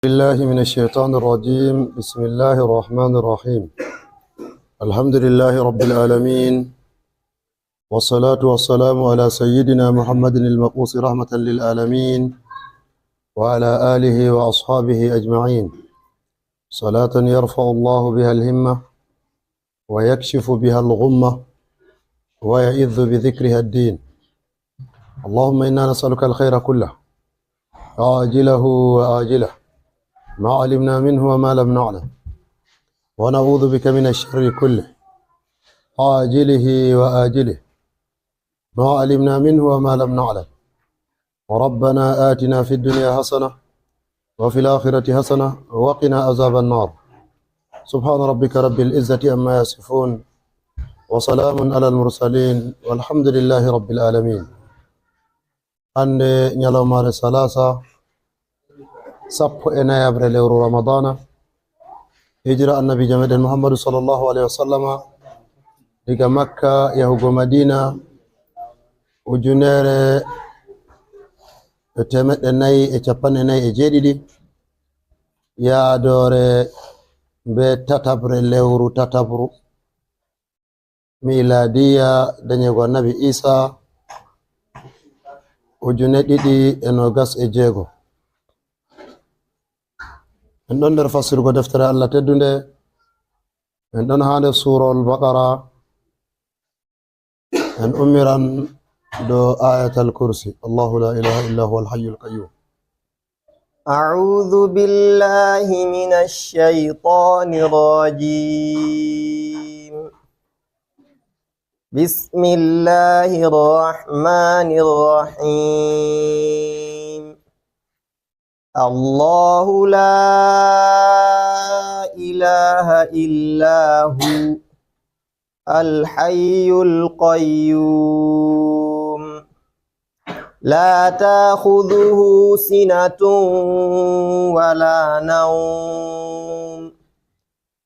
بالله من الشيطان الرجيم. بسم الله الرحمن الرحيم. الحمد لله رب العالمين، والصلاة والسلام على سيدنا محمد المبعوث رحمة للعالمين وعلى آله وأصحابه أجمعين، صلاة يرفع الله بها الهمة ويكشف بها الغمة ويعز بذكرها الدين. اللهم إنا نسألك الخير كله عاجله وآجله ما علمنا منه وما لم نعلم، ونعوذ بك من الشر كله عاجله وآجله ما علمنا منه وما لم نعلم. وربنا آتنا في الدنيا حسنة وفي الآخرة حسنة وقنا عذاب النار. سبحان ربك رب العزة عما يصفون وسلام على المرسلين والحمد لله رب العالمين. أن يلوم ثلاثة sappo e nayabre lewru ramadana hijra annabi jama'en muhammadu sallallahu alaihi wasallama diga makka yahugo madina ujunere temedde nayi e capanɗe nayi e jeeɗiɗi yaadore be tatabre lewru tatabru miladiya dañego annabi isa ujune ɗiɗi e nogas e jeego. En ɗon nder fasirgo deftere Allah teddunde, en ɗon ha nder surol baqara, en ummiran do ayatal kursi. Allahu la ilaha illa huwa al-hayyul qayyum. أعوذ بالله من الشيطان الرجيم. بسم الله الرحمن الرحيم. الله لا إله إلا هو الحي القيوم لا تأخذه سنة ولا نوم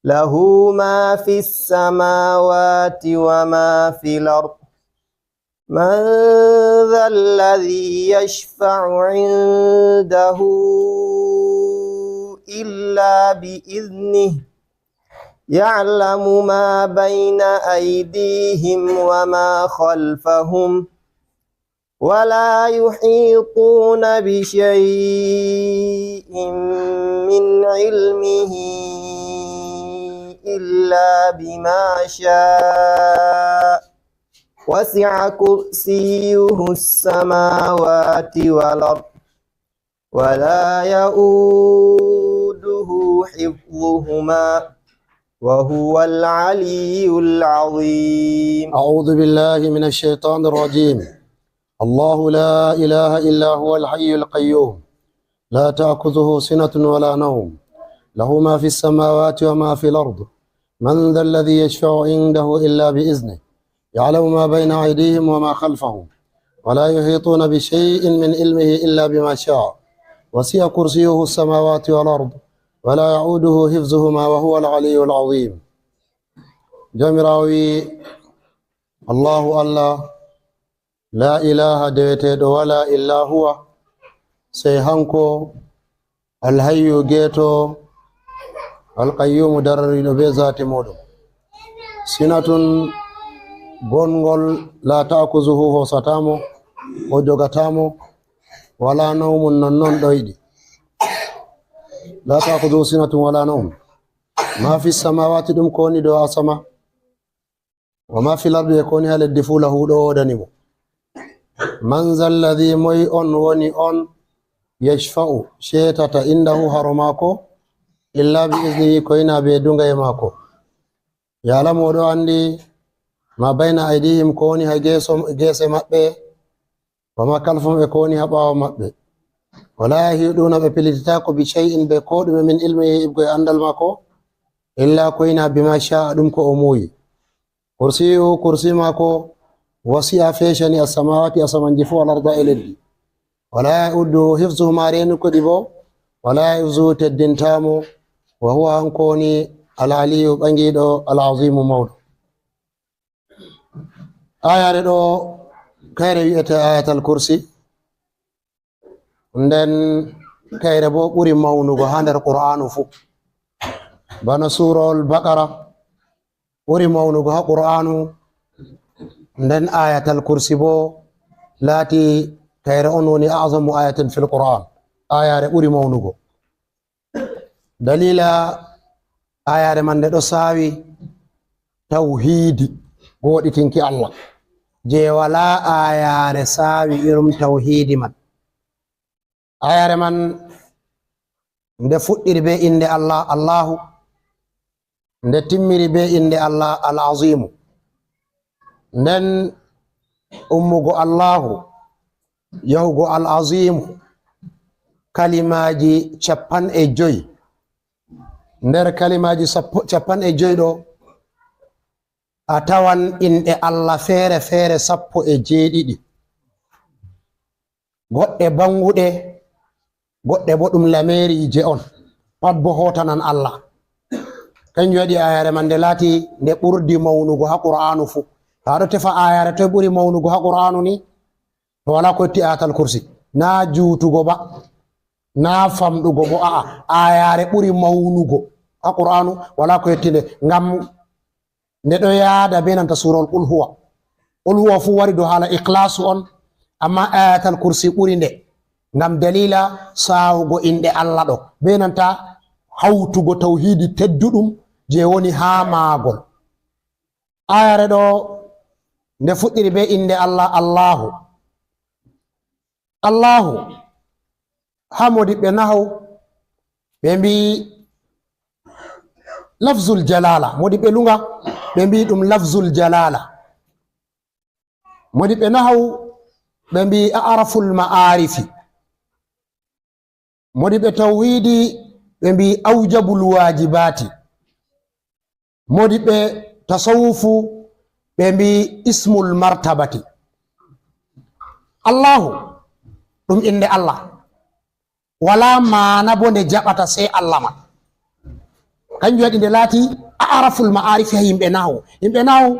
له ما في السماوات وما في الأرض من ذا الذي يشفع عنده إلا بإذنه يعلم ما بين أيديهم وما خلفهم ولا يحيطون بشيء من علمه إلا بما شاء وسع كرسيه السماوات والأرض ولا يؤوده حفظهما وهو العلي العظيم. أعوذ بالله من الشيطان الرجيم. الله لا إله إلا هو الحي القيوم لا تأخذه سنة ولا نوم له ما في السماوات وما في الأرض من ذا الذي يشفع عنده إلا بإذنه يعلم ما بين أيديهم وما خلفهم ولا يحيطون بشيء من علمه إلا بما شاء وسع كرسيه السماوات والأرض ولا يعوده حفظهما وهو العلي العظيم. جمراوي الله لا إله ديتد ولا إلا هو سيهانكو الحي جيتو القيوم درريدو بذات مودو سنة gongol la ta'kuzuhu hosatamo o jogatamo wala nawmun non doydi. la ta'kuzuhu sinatun wala nawm ma fi samawati dum koni do asama wa ma fi lardi koni hal difulahu do danimo. man zal ladhi moy on woni on yashfa'u shetata indahu harumako illa bi iznihi koina be dunga e mako yalamu do andi ma bayna aydihim koni ha gese mabbe wa ma kalfum e koni ha bawo mabbe wala yahiduna be pilitita ko bi shay'in be kodume min ilmihi ibgo andal mako illa koina bima sha'a dum ko o moyi. kursi mako wasi'a feshani as-samawati asamanji fu wal arda iladdi wala yaudu hifzuhuma renu ko dibo wala yuzu teddintamo wa huwa ankoni al-aliyu bangido al-azimu mawdo. ayare ɗo kayre wiyete ayatal kursi nden kayre bo ɓuri mawnugo ha nder qur'anu fu bana surahul baqara ɓuri mawnugo ha qur'anu nden ayatal kursi bo laati kayre on woni azamu ayatin fil qur'an ayare ɓuri mawnugo dalila ayare man nde ɗo sawi tawhidi goɗitinki Allah je wala ayare sawi irum tawhidi man ayare man nde fuɗɗiri be inde Allah Allahu nde timmiri be inde Allah al azimu nden ummugo Allahu yahugo al azimu kalimaji 50 nder kalimaji 50 ɗo a tawan inde Allah feere feere 17 goɗɗe banguɗe goɗɗe bo ɗum lamerije on pat bo hotanan Allah kanjum waɗi ayare man nde laati nde ɓurdi mawnugo ha qur'anu fu aɗo tefa ayare to ɓuri mawnugo ha qur'anu ni to wala ko yetti ayatal kursi na juutugo ba na famɗugo bo a'a ayare ɓuri mawnugo ha qur'anu wala ko yetti nde ngam nde ɗo yaada be nanta surol qul huwa fu wari do haala ikhlasu on amma ayatal kursi ɓuri nde ngam dalila sawugo inde Allah ɗo be nanta hawtugo tawhidi tedduɗum je woni ha maagol ayare ɗo nde fuɗɗiri be inde Allah Allahu ha modiɓɓe nahaw ɓe mbi lafzul jalala modiɓɓe lunga ɓe mbi ɗum lafzul jalala modiɓɓe nahaw ɓe mbi a'raful ma'arifi modiɓɓe tawhidi ɓe mbi aujabul wajibati modiɓɓe tasawufu ɓe mbi ismul martabati Allahu ɗum inde Allah wala mana bo nde jaɓata sai Allah man kanjum waɗi nde laati a'raful ma'arifi ha yimɓe nahu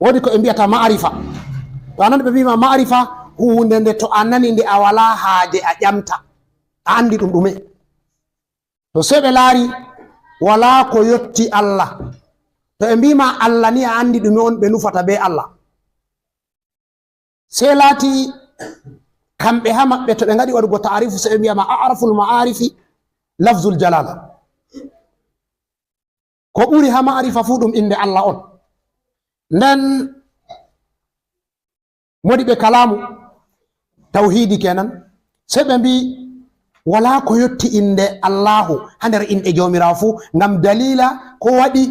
wodi ko ɓe mbiyata ma'arifa to anan ɓe mbima ma'arifa hunde nde to a nani nde a wala haaje a ƴamta a andi ɗum ɗume to sei ɓe laari wala ko yotti Allah to ɓe mbima Allah ni a andi ɗume on ɓe nufata be Allah sei laati kamɓe ha maɓɓe to ɓe ngaɗi waɗugo ta'arifu sei ɓe mbiyama a'raful ma'arifi lafzul jalala ko ɓuri ha ma'arifa fu ɗum inde Allah on nden modi ɓe kalamu tawhidi kenan sei ɓe mbi wala ko yotti inde Allahu ha nder inɗe jawmirawo fu ngam dalila ko waɗi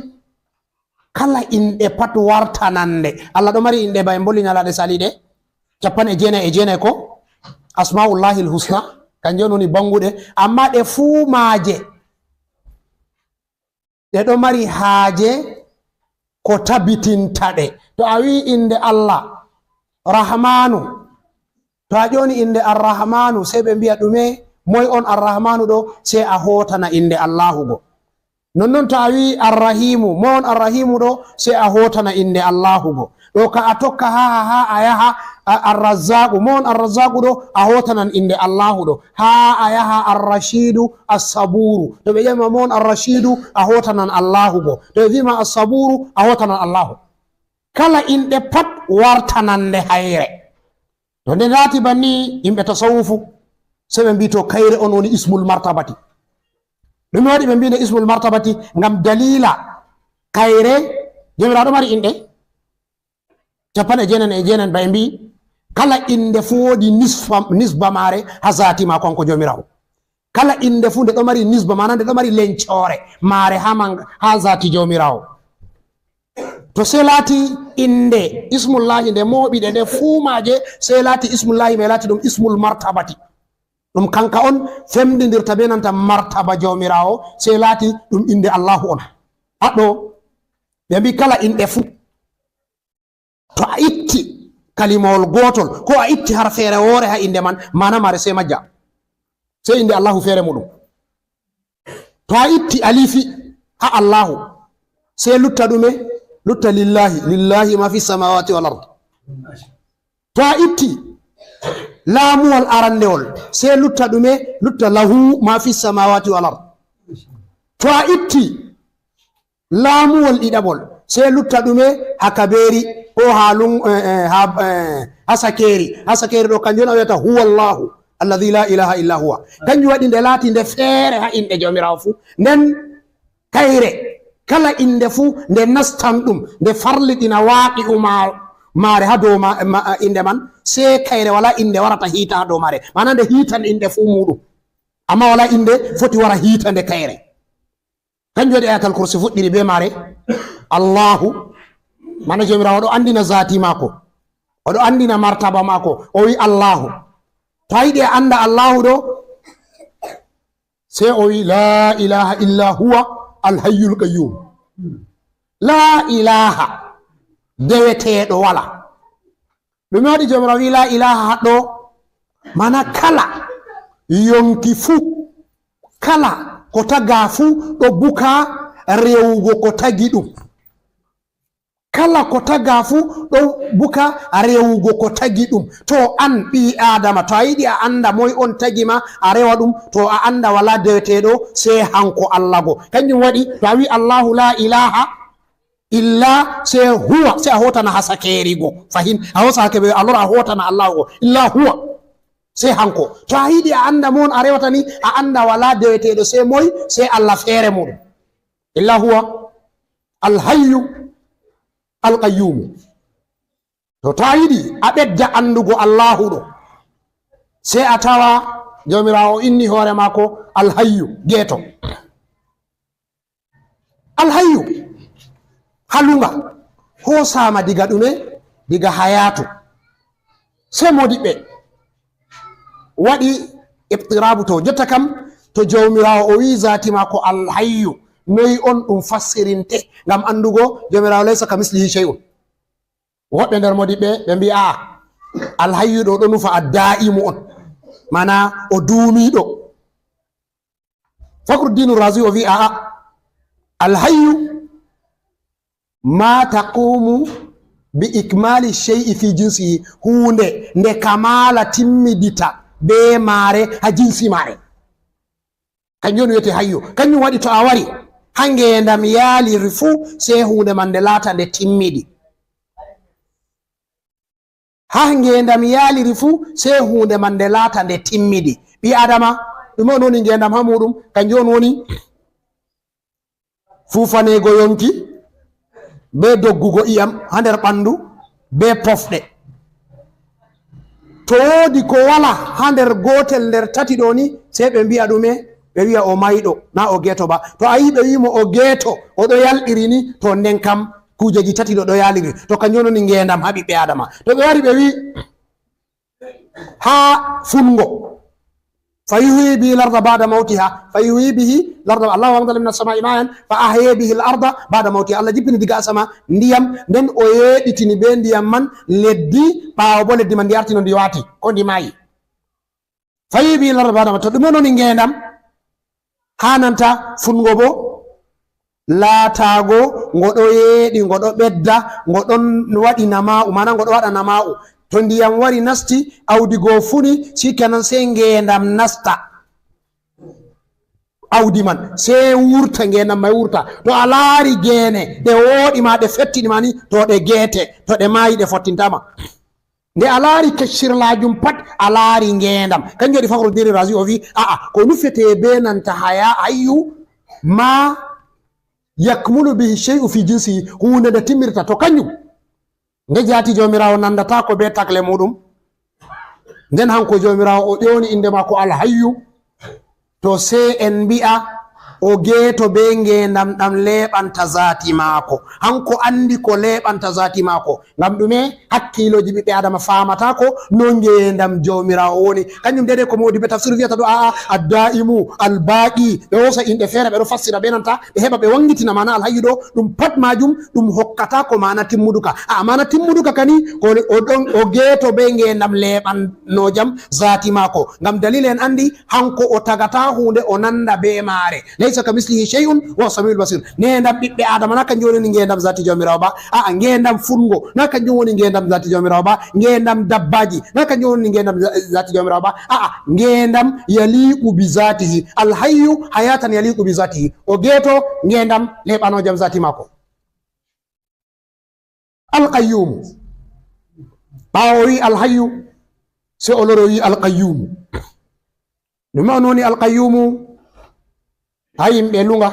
kala inɗe pat wartanande Allah ɗo mari inɗe ba en bolli nyalaɗe saliɗe 99 ko asmaullahi lhusna kanje on woni banguɗe amma ɗe fuu maaje ɗe ɗo mari haaje ko tabitinta ɗe to a wi inde Allah rahmanu to a ƴoni inde arrahmanu sei ɓe mbiya ɗume moy on arrahmanu ɗo sei a hotana inde Allahu go nonnon to a wi arrahimu moy on arrahimu ɗo sei a hotana inde Allahu go ɗo ka a tokka ha a yaha arrazzaqu moy on arrazzaqu ɗo a hotanan inde Allahu ɗo ha a yaha arrashidu assaburu to ɓe ƴama moy on arrashidu a hotanan Allahu go to ɓe wima assaburu a hotanan Allahu kala inɗe pat wartanande hayre to nde laati banni yimɓe tasawufu sei ɓe mbi to kayre on woni ismul martabati ɗum waɗi ɓe mbine ismul martabati ngam dalila kayre jomiraɗo ɗo mari inɗe 99 ba e mbi kala inde fu wodi nisba mare ha zati ma konko jomirawo kala inde fu nde ɗo mari nisba mana nde ɗo mari lencore mare ha zati jomirawo to sei laati inde ismullahi nde moɓiɗe nde fuu maje sei laati ismullahi mai laati ɗum ismul martabati ɗum kanka on femdidirta be nanta martaba jawmirawo sei laati ɗum inde Allahu on haɗo ɓe mbi kala inɗe fuu to a itti kalimawol gotol ko a itti har feere woore ha inde man mana mare sei majja sei inde Allahu feere muɗum to a itti alifi ha Allahu sei lutta ɗume lutta lillahi ma fi samawati wal ard to a itti laamuwol arandewol sey lutta ɗume lutta lahu ma fi samawati wal ard to a itti laamuwol ɗiɗaɓol sey lutta ɗume ha kaberi ko ha sakeri ɗo kanjum on a wiyata huwa llahu alladhi la ilaha illa huwa kanjum waɗi nde laati nde feere ha inɗe jomirawo fuu nden kayre kala inde fuu nde nastan ɗum nde farliɗina waaqi mare ha dow inde man sey kayre wala inde warata hiita ha dow mare mana nde hiitan inde fuu muɗum amma wala inde foti wara hiita nde kayre kanjum waɗi ayatal kursi fuɗɗiri be mare allahu mana jomirawo oɗo andina zati mako oɗo andina martaba mako o wi allahu to a yiɗi a anda allahu ɗo sey o wi la ilaha illa huwa alhayyul qayyum la ilaha deweteɗo wala ɗume waɗi jomirawo wi la ilaha haɗɗo mana kala yonki fuu kala ko taga fuu ɗo buka rewugo ko tagi ɗum kala ko taga fuu ɗo buka rewugo ko tagi ɗum to an ɓi adama to a yiɗi a anda moy on tagima a rewa ɗum to a anda wala deweteɗo sey hanko allah go kanjum waɗi to a wi allahu la ilaha illa sey huwa sey a hotana ha sakeri go fahin a hosa hakeɓe alora a hotana allahu go illa huwa sey hanko to a yiɗi a anda mon a rewata ni a anda wala deweteɗo sey moy sey allah feere muɗum illa huwa alhayyu alqayyumu to ta yiɗi a ɓedda andugo allahu ɗo sey a tawa jomirawo inni hoore mako alhayyu geeto alhayyu halunga hosama diga ɗume diga hayatu sey modiɓɓe waɗi iftirabu to jotta kam to jomirawo o wi zati mako alhayyu noyi on ɗum fassirinte ngam andugo jomirawo laysa ka mislihi shay'un woɓɓe nder modiɓɓe ɓe mbi a alhayyu ɗo nufa a da'imu on mana o duumiɗo Fakhruddin Razi o wi a alhayyu ma taqumu bi ikmali shay'i fi jinsihi hunde nde kamala timmidita be mare ha jinsi mare kanjum on wiyete hayyu kanjum waɗi to a wari ha ngendam yaaliri fuu sey hunde man nde laata nde timmiɗi ha ngendam yaaliri fuu sey hunde man nde laata nde timmiɗi ɓi adama ɗume on woni ngendam ha muɗum kanjum on woni fufanego yonki be doggugo iyam ha nder ɓandu be pofɗe to woodi ko wala ha nder gotel nder tati ɗo ni sey ɓe mbiya ɗume ɓe wiya o mayɗo na o geeto ba to a yi ɓe wimo o geeto oɗo yalɗiri ni to nden kam kujeji tati ɗo yaliri to kanjum woni ngendam ha ɓiɓɓe adama to ɓe wari ɓe wi ha fungo fa yuhyi bihi larda bada mautiha fa yuhyi bihi larda allahu anzala min as-samai ma'an fa ahya bihi al-arda bada mautiha allah jippini diga asama ndiyam nden o yeɗitini be ndiyam man leddi ɓawo bo leddi man ndi artino ndi waati ko ndi maayi fa yuhyi bihi larda bada mautiha to ɗume noni ngendam hananta fungo bo laatago ngoɗo yeeɗi ngoɗo ɓedda ngoɗon waɗi nama'u mana ngoɗo waɗa nama'u to ndiyam wari nasti awdi goo funi sikenan sey ngendam nasta awdi man sey wurta ngendam may wurta to a laari geene ɗe wooɗima ɗe fettiɗima ni to ɗe geete to ɗe maayi ɗe fottintama nde a laari keccirlajum pat a laari ngendam kanjum waɗi Fakhruddin Razi o wi aa ko nufete be nanta hayyu ma yakmulu bihi shay'u fi jinsi hunde nde timmirta to kanjum nde jaati jomirawo nandata ko be takle muɗum nden hanko jomirawo o ƴewni inde mako alhayyu to sey en mbi'a o geeto be ngendam ɗam leɓanta zati maako hanko andi ko leɓanta zati maako ngam ɗume hakkiloji ɓiɓɓe adama famatako no ngendam jomirawo woni kanjum dede ko modi ɓe tafsir wiyata ɗo aa addaimu albaqi ɓe wosa inɗe feere ɓeɗo fassira ɓe nanta ɓe heɓa ɓe wangitina mana alhayyu ɗo ɗum pat majum ɗum hokkata ko mana timmuduka mana timmuduka kani o geeto be ngendam leɓannojam zati maako ngam dalila en andi hanko o tagata hunde o nanda be mare laysa kamislihi shay'un wa samiul basir. Ngendam ɓiɓɓe adama na kanjum woni ngendam zati jawmirawo ba. Ngendam fungo na kanjum woni ngendam zati jawmirawo ba. Ngendam dabbaji na kanjum woni ngendam zati jawmirawo ba. Ngendam yaliqu bi zatihi. Alhayyu hayatan yaliqu bi zatihi. O geto ngendam lebano jam zati mako. Alqayyum ɓawo wi alhayyu se o loro wi alqayyumu. Ɗume on woni alqayyumu? ha yimɓe lunga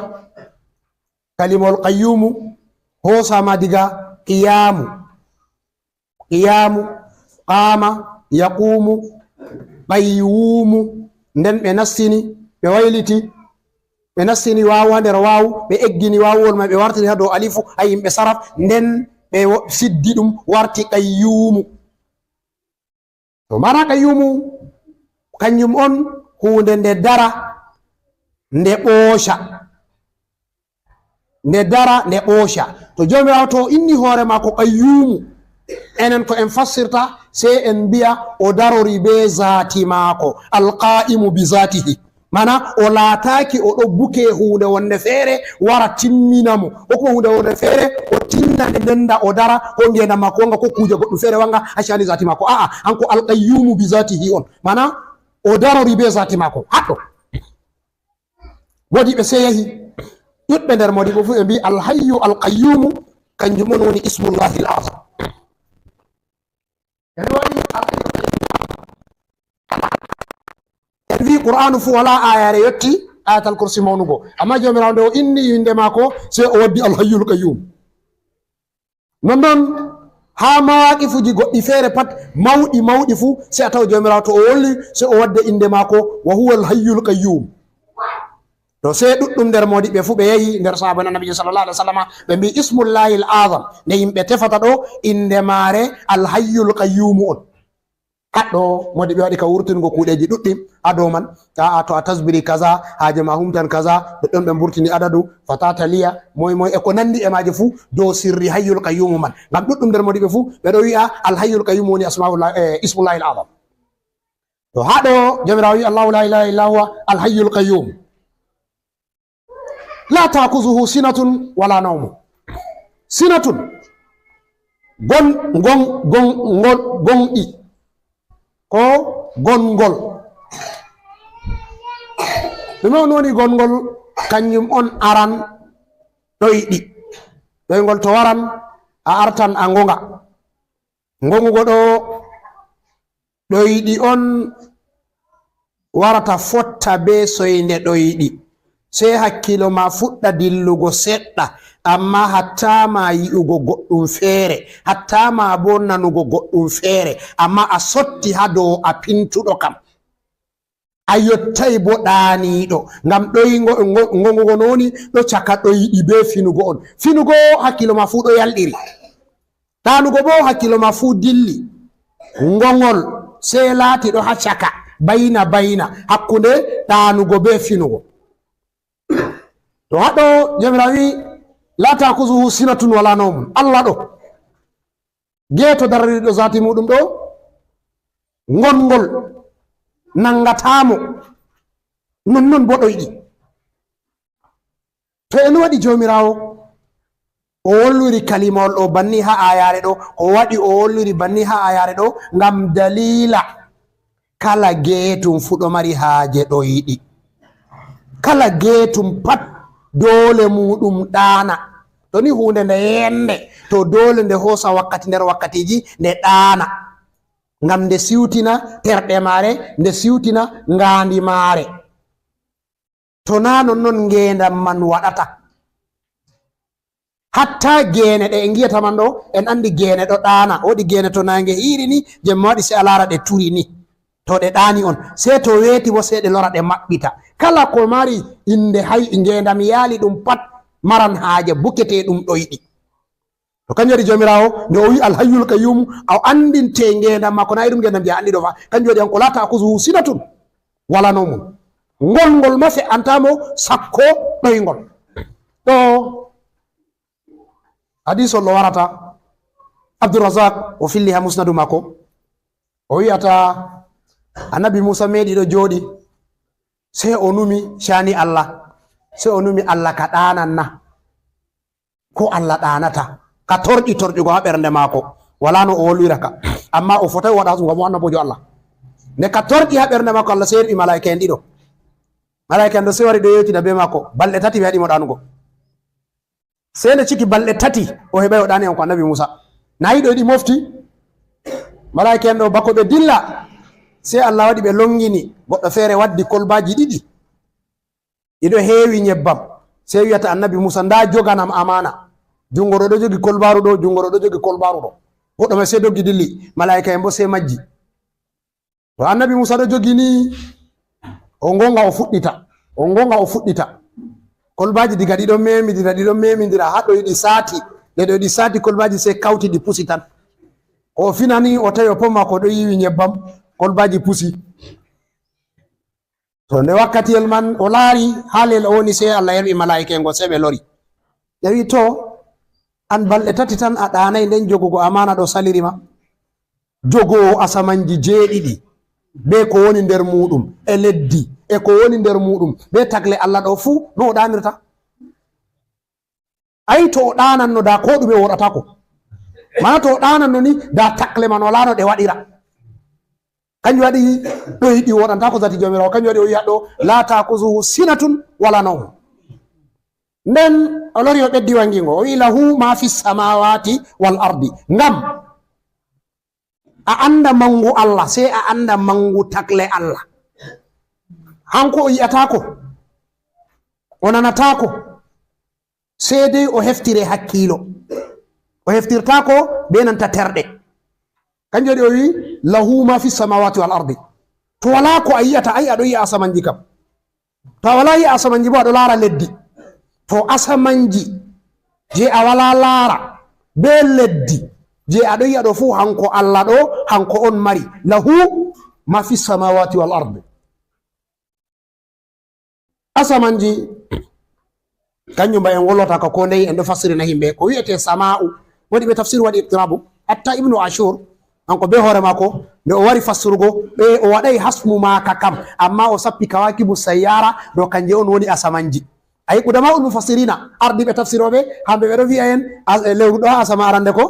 kalimol qayyumu hosama diga qiyamu qama yaqumu qayyumu. Nden ɓe nastini ɓe wayliti ɓe nastini wawu ha nder wawu ɓe eggini wawuwol ma ɓe wartini ha dow alifu ha yimɓe saraf nden ɓe siddi ɗum warti qayyumu. To mana qayyumu kanjum on hunde nde dara nde ɓoosha. To jomirawo to inni hoore ma ko qayyumu, enen ko en fassirta sei en mbiya o darori be zati maako, alqa'imu bi zatihi. Mana o laataki o ɗo buke hunde wonde feere wara timminamo, hokuma hunde wonde feere o tinnande ndenda o dara ko ngendam mako wanga ko kuje goɗɗum feere wanga ha shani zati mako. Hanko alqayyumu bi zatihi on, mana o darori be zati mako. Haɗɗo modiɓe se yahi ɗuɗɓe nder modiɓe fu ɓe mbi alhayyu alqayyumu kanjum on woni ismullahi l azam. En wi qur'anu fu wala ayare yetti ayatal kursi mawnugo, amma jomirawo nde o inni inde mako se o waddi alhayyul qayyum. Non ha mawaqifuji goɗɗi feere pat mawɗi fu se a taw jomirawo to o wolli se o wadde inde mako wa huwa alhayyul qayyum. To se ɗuɗɗum nder modiɓe fu ɓe yehi nder sahabana nabijo sallallahu alaihi wasallam ɓe mbi ismullahi l azam nde yimɓe tefata ɗo inde maare alhayyul qayyumu on. Haɗɗo modiɓe waɗi ka wurtingo kuuɗeji ɗuɗɗi ha dow man. To a tasbiri kaza haaje ma humtan kaza, ɗoɗɗon ɓe mburtini adadu fatata liya moy e ko nandi e maje fu dow sirri hayyul qayyumu man. Ngam ɗuɗɗum nder modiɓe fu ɓeɗo wi'a alhayyul qayyumu woni ismullahi l azam. To haɗo jomirawo wi allahu la ilaha illa huwa alhayyul qayyum la takuzuhu sinatun wala nawmu. Sinatun gonɗi ko gongol. Ɗume on woni gongol? Kanjum on aran ɗoyɗi. Ɗoygol to waran a artan a ngonga. Ngongugo ɗo ɗoyɗi on warata fotta be soyde ɗoyɗi, sei hakkilo ma fuɗɗa dillugo seɗɗa, amma hatta ma yi'ugo goɗɗum feere, hatta ma bo nanugo goɗɗum feere, amma a sotti ha dow a pintuɗo kam, a yottai bo ɗaaniɗo. Ngam ngongugo noni ɗo caka ɗoyɗi be finugo on. Finugo hakkilo ma fu ɗo yalɗiri, ɗanugo bo hakkilo ma fu dilli. Ngongol sei laati ɗo ha caka bayna hakkunde ɗanugo be finugo. To haɗo jomirawo wi la takuzuhu sinatun wala nawmun. Allah ɗo geeto darriɗo zati muɗum ɗo ngongol nangatamo, nonnon bo ɗoyɗi. To en waɗi jomirawo o wolliri kalimawol ɗo banni ha ayare ɗo, o waɗi o wolliri banni ha ayare ɗo ngam dalila kala geetum fu ɗo mari haaje ɗoyɗi. Kala geetum pat dole muɗum ɗaana. To ni hunde nde yende to dole nde hosa wakkati nder wakkatiji nde ɗaana, ngam nde siwtina terɗe maare, nde siwtina ngaandi maare. To na non ngendam man waɗata. Hatta gene ɗe en giyata man ɗo en andi gene ɗo ɗaana. Woɗi gene to nange hiiri ni jemma waɗi se a lara ɗe turi ni, to ɗe ɗaani on, se to weeti bo se ɗe lora ɗe maɓɓita. Kala ko mari inde ngendam yaali ɗum pat maran haaje bukete ɗum ɗoyɗi. To kanjum waɗi jomirawo nde o wi alhayyul qayyum a andinte ngendam makko na ɗum ngendam je andi ɗo fa. Kanjum waɗi hanko la takuzuhu sinatun wala nawmun. Ngolngol ma fe'antamo sakko ɗoygol. Ɗo hadisol ɗo warata Abdourazak o filli ha musnadu makko, o wi'ata annabi Musa meɗi ɗo jooɗi, sei o numi shani Allah, sai o numi Allah ka ɗanan na ko Allah ɗanata ka torƴugo ha ɓernde maako wala no o wolwira ka amma o fotai waɗa ɗum gam o annabojo Allah ne ka torƴi ha ɓernde maako Allah sai yerɓi malaika en ɗiɗo malaika en ɗo sai wari ɗo yewtina be maako balɗe tati ɓe haɗimo ɗanugo sai nde ciki balɗe tati o heɓai o ɗani en ko annabi Musa nayi ɗo yiɗi mofti malaika en ɗo bako ɓe dilla sai Allah waɗi ɓe longini goɗɗo feere waddi kolbaji ɗiɗi ɗiɗo heewi nyebbam sai wiyata annabi Musa nda joganam amana jungo ɗo jogi kolbaru ɗo jungo ɗo jogi kolbaru ɗo goɗɗo mai sai doggi dilli malaika en bo sai majji to annabi Musa ɗo jogi ni o gonga o fuɗɗita kolbaji diga ɗiɗon memidira haɗo yiɗi sati ɗeɗo yiɗi sati kolbaji sai kawti ɗi pusi tan o finani o tawi o pomma ko ɗo yiwi nyebbam kolbaji pusi to nde wakkatiyel man o laari haalel o woni sai Allah yerɓi malaika en go sai ɓe lori ɓe wi to an balɗe tati tan a ɗanayi nden jogugo amana ɗo salirima jogowo asamanji jeeɗiɗi be ko woni nder muɗum e leddi e ko woni nder muɗum be tagle Allah ɗo fuu no o ɗanirta ayi to o ɗananno da ko ɗume woɗatako mana to o ɗananno ni da takle man wala no ɗe waɗira kanjum waɗi ɗo yiɗi woɗantako zati jomirawo kanjum waɗi o wiya ɗo la takuzuhu sinatun wala nawm nden o lori o ɓeddi wangingo o wi lahu ma fi samawati wal ardi ngam a anda mangu Allah sai a anda mangu takle Allah hanko o yi'atako o nanatako sai dai o heftire hakkilo o heftirtako be nanta terɗe kanjum waɗi o wi lahu ma fi samawati wal ardi to wala ko a yi'ata ai aɗo yi'a asamanji kam to a wala yi'a asamanji bo aɗo laara leddi to asamanji je a wala laara be leddi je aɗo yi'a ɗo fuu hanko Allah ɗo hanko on mari lahu ma fi samawati wal ardi asamanji kanjum ba en wollota ka ko ndey en ɗo fassirina himɓe ko wiyete sama'u waɗi ɓe tafsir waɗi ittirabu hatta ibnu ashur hanko be hoore mako nde o wari fassurgo ɓe o waɗay hasmu maka kam amma o sappi kawakibu sayyara do kanje on woni asamanji ayi qudama ul mufassirina ardiɓe tafsiroɓe hamɓe ɓeɗo wi'a en lewru ɗo ha asama arande ko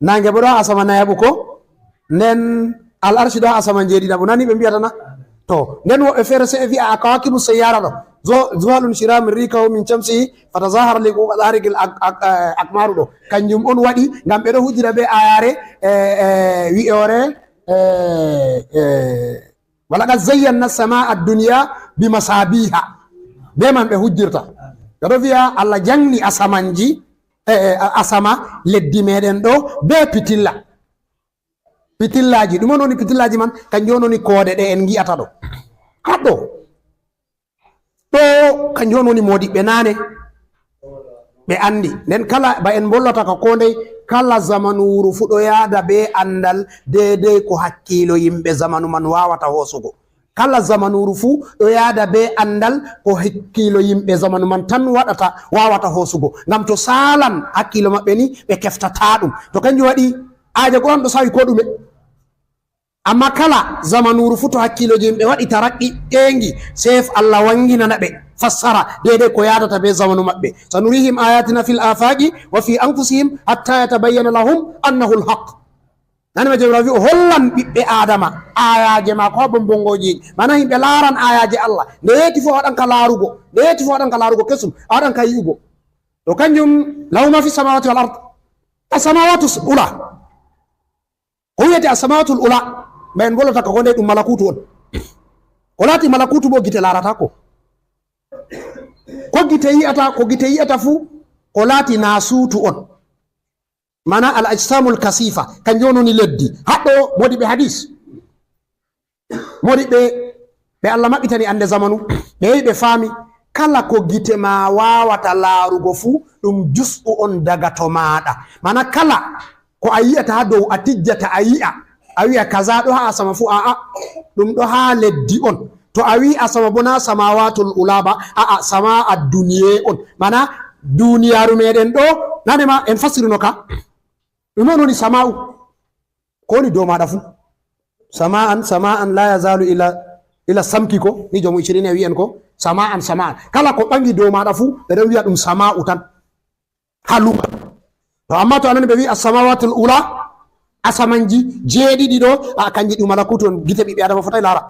nange bo ɗo ha asama nayaɓu ko nden al arshi ɗo ha asama jeeɗiɗaɓu nani ɓe mbiyatana to nden woɓɓe feere se wi'a a kawakibu sayyara ɗo zuhalun shira min rikahu min camsihi fatazahara li ɗarigil akmaru ɗo kanjum on waɗi ngam ɓeɗo hujjira be ayare wi'ore walaqad zayyanna samaa ad-dunya bi masabiha be man ɓe hujjirta ɓeɗo wi'a Allah jangni asamanji asama leddi meɗen ɗo be pitillaji ɗum on woni pitillaji man kanjum on woni koode ɗe en gi'ata ɗo haɗɗo ɗo kanjum on woni modiɓɓe nane ɓe andi nden kala ba en bollata ka kondey kala zamanu wuro fu ɗo yaada be andal dedei ko hakkilo yimɓe zamanu man wawata hosugo kala zamanu wuro fu ɗo yaada be andal ko hakkilo yimɓe zamanu man tan wawata hosugo ngam to salan hakkilo maɓɓe ni ɓe keftata ɗum to kanjum waɗi aaje Qur'an ɗo sawi ko ɗume amma kala zamanuru fu to hakkiloji yimɓe waɗi taraqqi ƴeengi sef Allah wanginana ɓe fassara dedei ko yadata be zamanu maɓɓe sanurihim ayatina fil afaqi wa fi anfusihim hatta yatabayyana lahum annahu lhaq nani ma jomirawo wi o hollan ɓiɓɓe adama ayaje ma ko ha bonbongoji mana yimɓe laran ayaje Allah nde yeti fo waɗan ka larugo kesum a waɗan ka yi'ugo to kanjum lahu ma fi samawati wal ard asamawatu ula ko wiyete asamawatul ula ma en bollata ka ko nde ɗum malakutu on ko laati malakutu bo gite larata ko gite yi'ata fu ko laati nasutu on mana al ajsamul kasifa kanjum on woni leddi haɗɗo modi ɓe hadis modi ɓe Allah maɓɓitani ande zamanu ɓe yehi ɓe faami kala ko gite ma wawata laarugo fu ɗum jusɗu on daga to maɗa mana kala ko a yi'ata ha dow a tijjata a yi'a a wi'a kaza ɗo ha asama fu a'a ɗum ɗo ha leddi on to a wi asama bo na samawatul ulaba a'a sama a duniye on mana duniyaru meɗen ɗo nanema en fasirino ka ɗum on woni sama'u ko woni dow maɗa fu sama'an la yazalu ila samki ko ni jomu 20 wi'en ko sama'an kala ko ɓangi dow maɗa fu ɓeɗon wiya ɗum sama'u tan ha luga. To amma to anani ɓe wi as-samawatul ula, asamanji jeeɗiɗi ɗo kanji ɗum malakutu on, gite ɓiɓɓe adama fotai lara.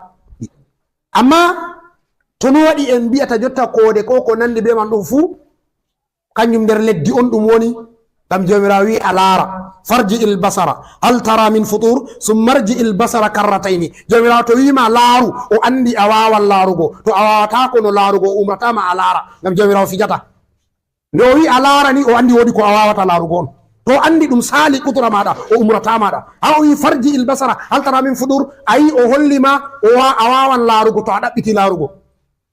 Amma to no waɗi en mbiyata jotta koode ko ko nandi be man ɗum fu kanjum nder leddi on ɗum woni, ngam jomirawo wi a laara farji il basara hal tara min futur summa rji il basara karratayni. jomirawo to wima laaru o andi a wawan laarugo, to a wawatako no laarugo o umratama a laara, ngam jomirawo fijata. nde o wi a laara ni o andi wodi ko a wawata laarugo on, to andi ɗum saali kutura maɗa o umrata maɗa. ha o wi farji il basara hal tara min futur, ayi o hollima a wawan laarugo to a ɗaɓɓiti laarugo.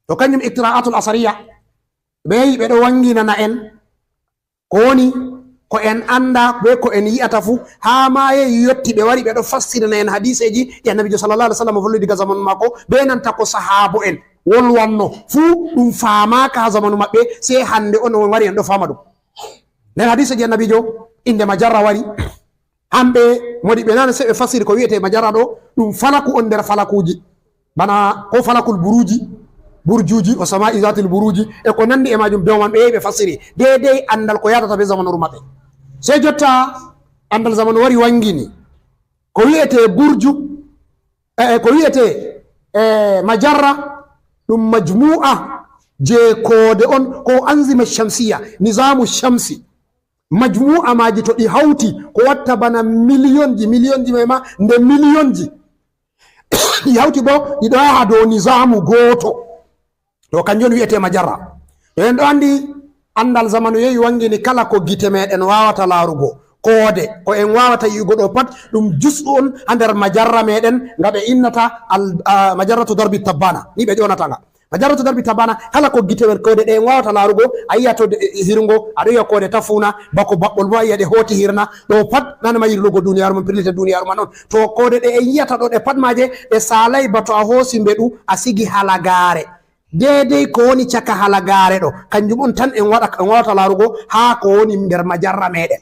to kanjum ictira'atul asariya ɓe yehi ɓeɗo wanginana en ko woni ko en anda be ko en yi'ata fu, ha ma yehi yotti ɓe wari ɓeɗo fassirana en hadiseji ɗi annabijo sallallah alih w sallam volli diga zamanu makko, be nanta ko sahabo en wolwanno fu ɗum famaka ha zamanu maɓɓe, sei hande on on wari en ɗo fama ɗum. nden hadiseji annabijo inde majarra wari, hamɓe modi ɓe nane sei ɓe fassiri ko wiyete majarra ɗo ɗum falaku on nder falakuji, bana ko falakul burjuji o sama'i zatil buruji e ko nandi e majum dow man ɓe yehi ɓe fassiri dedei andal ko yadata be zamanu maɓɓe. sei jotta andal zamanu wari wangini ko wiyete burju ko wiyete majarra ɗum majmu'a je koode on, ko anzima shamsiya, nizamu shamsi, majmu'a maji to ɗi hawti ko watta bana millionji mai ma nde millionji ɗi hawti bo ɗiɗo yaha dow nizamu goto, to kanjum wiyete majarra. to en ɗo andi andal zamanu yehi wangini kala ko gite meɗen wawata laarugo, koode ko en wawata yi'ugo ɗo pat ɗum jusɗu on ha nder majarra meɗen, nga ɓe innata majarratu darbi tabbana, ni ɓe ƴonata nga majarratu darbi tabbana. kala ko gite men koode ɗe en wawata laarugo, a yiya to hirgo aɗo yiya koode tafuna bako baɓɓol bo a yiya ɗe hoti hirna, ɗo pat nanema yirlugo duniyaru man, pirlite duniyaru man on. to koode ɗe en yiyata ɗo ɗe pat maje ɗe salay ba to a hoosi mbeɗu a sigi halagare, dedei ko woni caka halagare ɗo kanjum on tan en wawata laarugo ha ko woni nder majarra meɗen.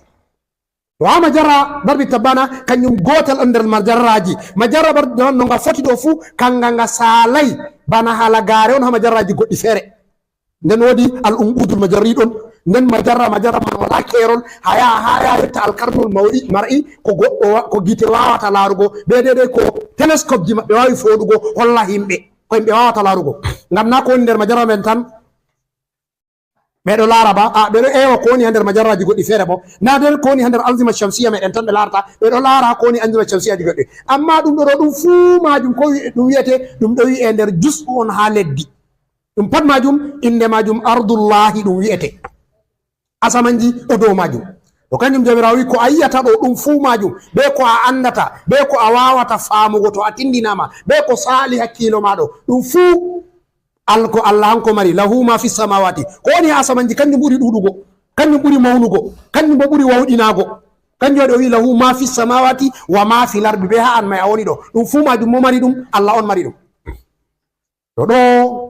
to ha majarra darbi tabbana kanjum gotel on nder majarraji. majarra no nga foti ɗo fu kanga nga salay bana halagare on ha majarraji goɗɗi feere. nden wodi al unqudul majarri ɗon, nden majarra man wala kerol ha yetta alkarnul mar'i ko goɗɗo ko gite wawata laarugo, be dedei ko telescope ji maɓɓe wawi foɗugo holla himɓe ko himɓe wawata laarugo, ngam na ko woni nder majarra men tan ɓeɗo laara ba, ɓeɗo ewa ko woni ha nder majarraji goɗɗi feere bo, na nder ko woni ha nder anzima shamsiya meɗen tan ɓe larata, ɓeɗo laara ko woni anzima shamsiyaji goɗɗi. amma ɗum ɗo ɗum fuu majum ko ɗum wiyete ɗum ɗo wi'e nder jusɗu on ha leddi, ɗum pat majum inde majum ardullahi ɗum wiyete, asamanji ɗo dow majum. to kanjum jomirawo wi ko a yiyata ɗo ɗum fuu majum, be ko a andata, be ko a wawata famugo to a tindinama, be ko sali hakkilo maɗo, ɗum fuu ko Allah hanko mari. lahu ma fi samawati, ko woni ha asamanji kanjum ɓuri ɗuɗugo, kanjum ɓuri mawnugo, kanjum bo ɓuri wawɗinago. kanjum waɗi o wi lahu ma fi samawati wa ma fi lardi, be ha an may a woni ɗo ɗum fuu majum mo mari ɗum, Allah on mari ɗum. to ɗo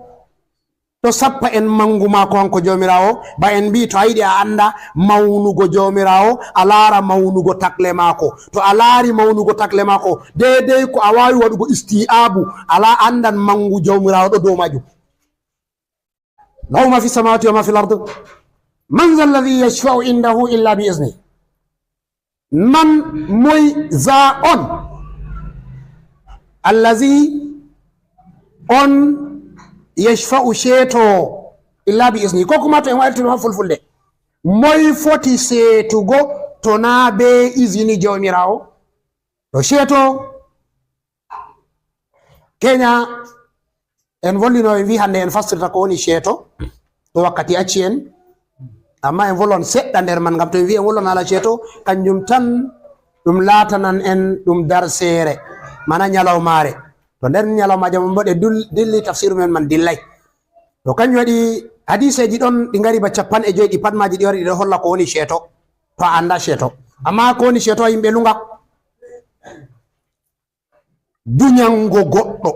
to sappa en mangu mako hanko jomirawo, ba en mbi to a yiɗi a anda mawnugo jomirawo a laara mawnugo takle mako. to a laari mawnugo takle mako dedei ko a wawi waɗugo isti'abu ala andan mangu jomirawo ɗo dow majum. lahu ma fi samawati wa ma fi l ard man za alladhi yashfa'u indahu illa bi izni. man moy za on allazi on yashfa'u sheeto illa bi izni, ko kuma to en waɗi ha fulfulde moy foti seetugo to na be izini jomirawo. to sheeto kenya en vollino en wi hande en fastirta ko woni sheeto, to wakkati acci en, amma en volon seɗɗa nder man, ngam to en wi en wollon ala sheeto kanjum tan ɗum laatanan en ɗum darseere mana nyalawmaare. to nder nyalawmaje mon bo ɗe dilli tafsiru men man dillay. to kanjum waɗi hadiseji ɗon ɗi ngari ba 50 ɗi pat maji ɗi wari ɗiɗo holla ko woni sheeto, to a anda sheeto. amma ko woni sheeto yimɓe lunga duñango goɗɗo,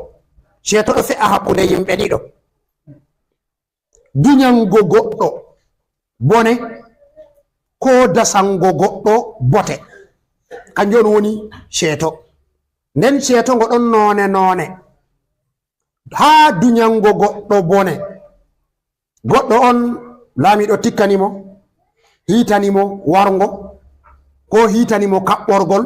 sheeto ɗo fe'a hakkude yimɓe ɗiɗo, duñango goɗɗo bone ko dasango goɗɗo bote, kanjum woni sheeto. nden sheeto ngo ɗon none ha duñango goɗɗo bone goɗɗo on laamiɗo tikkanimo hiitanimo wargo ko hiitanimo kaɓɓorgol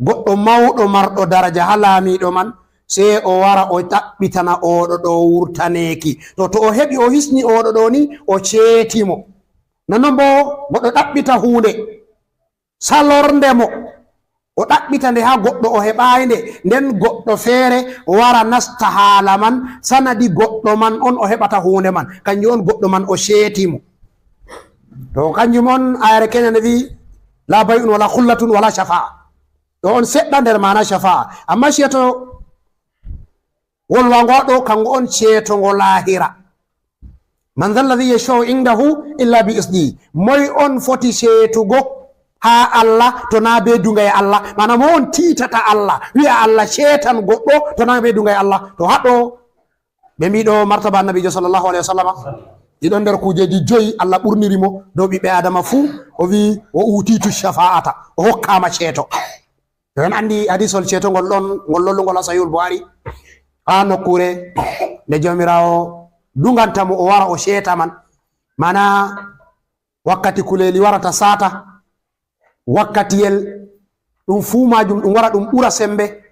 goɗɗo mawɗo marɗo daraja ha laamiɗo man sey o wara o ɗaɓɓitana oɗo ɗo wurtaneeki to o heɓi o hisni oɗo ɗo ni o ceetimo nonnon bo goɗɗo ɗaɓɓita hunde salordemo o ɗaɓɓita nde ha goɗɗo o heɓayi nde nden goɗɗo feere wara nasta haala man sanadi goɗɗo man on o heɓata hunde man kanjum on goɗɗo man o ceetimo to kanjum on ayare kenya nde wi la bay'un wala khullatun wala shafa'a ɗo on seɗɗa nder mana shafa'a amma ceeto wolwango ɗo kango on ceetongo lahira man dha alladhi yashfa'u indahu illa bi isnihi moy on foti ceetugo ha Allah to na be dunga e Allah mana mo on titata Allah wi'a Allah ceetan goɗɗo to na be dunga e Allah to haɗo ɓe mbiɗo martaba annabijo sallallahu alaihi wasallam ɗiɗon nder kujeji joyi Allah ɓurnirimo dow ɓiɓɓe adama fuu o wi o utitu shafa'ata o hokkama ceeto to en andi hadisol ceetogol ɗon ngol lollugol ha sahihul Buhari ha nokkure nde jomirawo dugantamo o wara o ceeta man mana wakkati kuleli warata sata wakkatiyel ɗum fuu majum ɗum wara ɗum ɓura sembe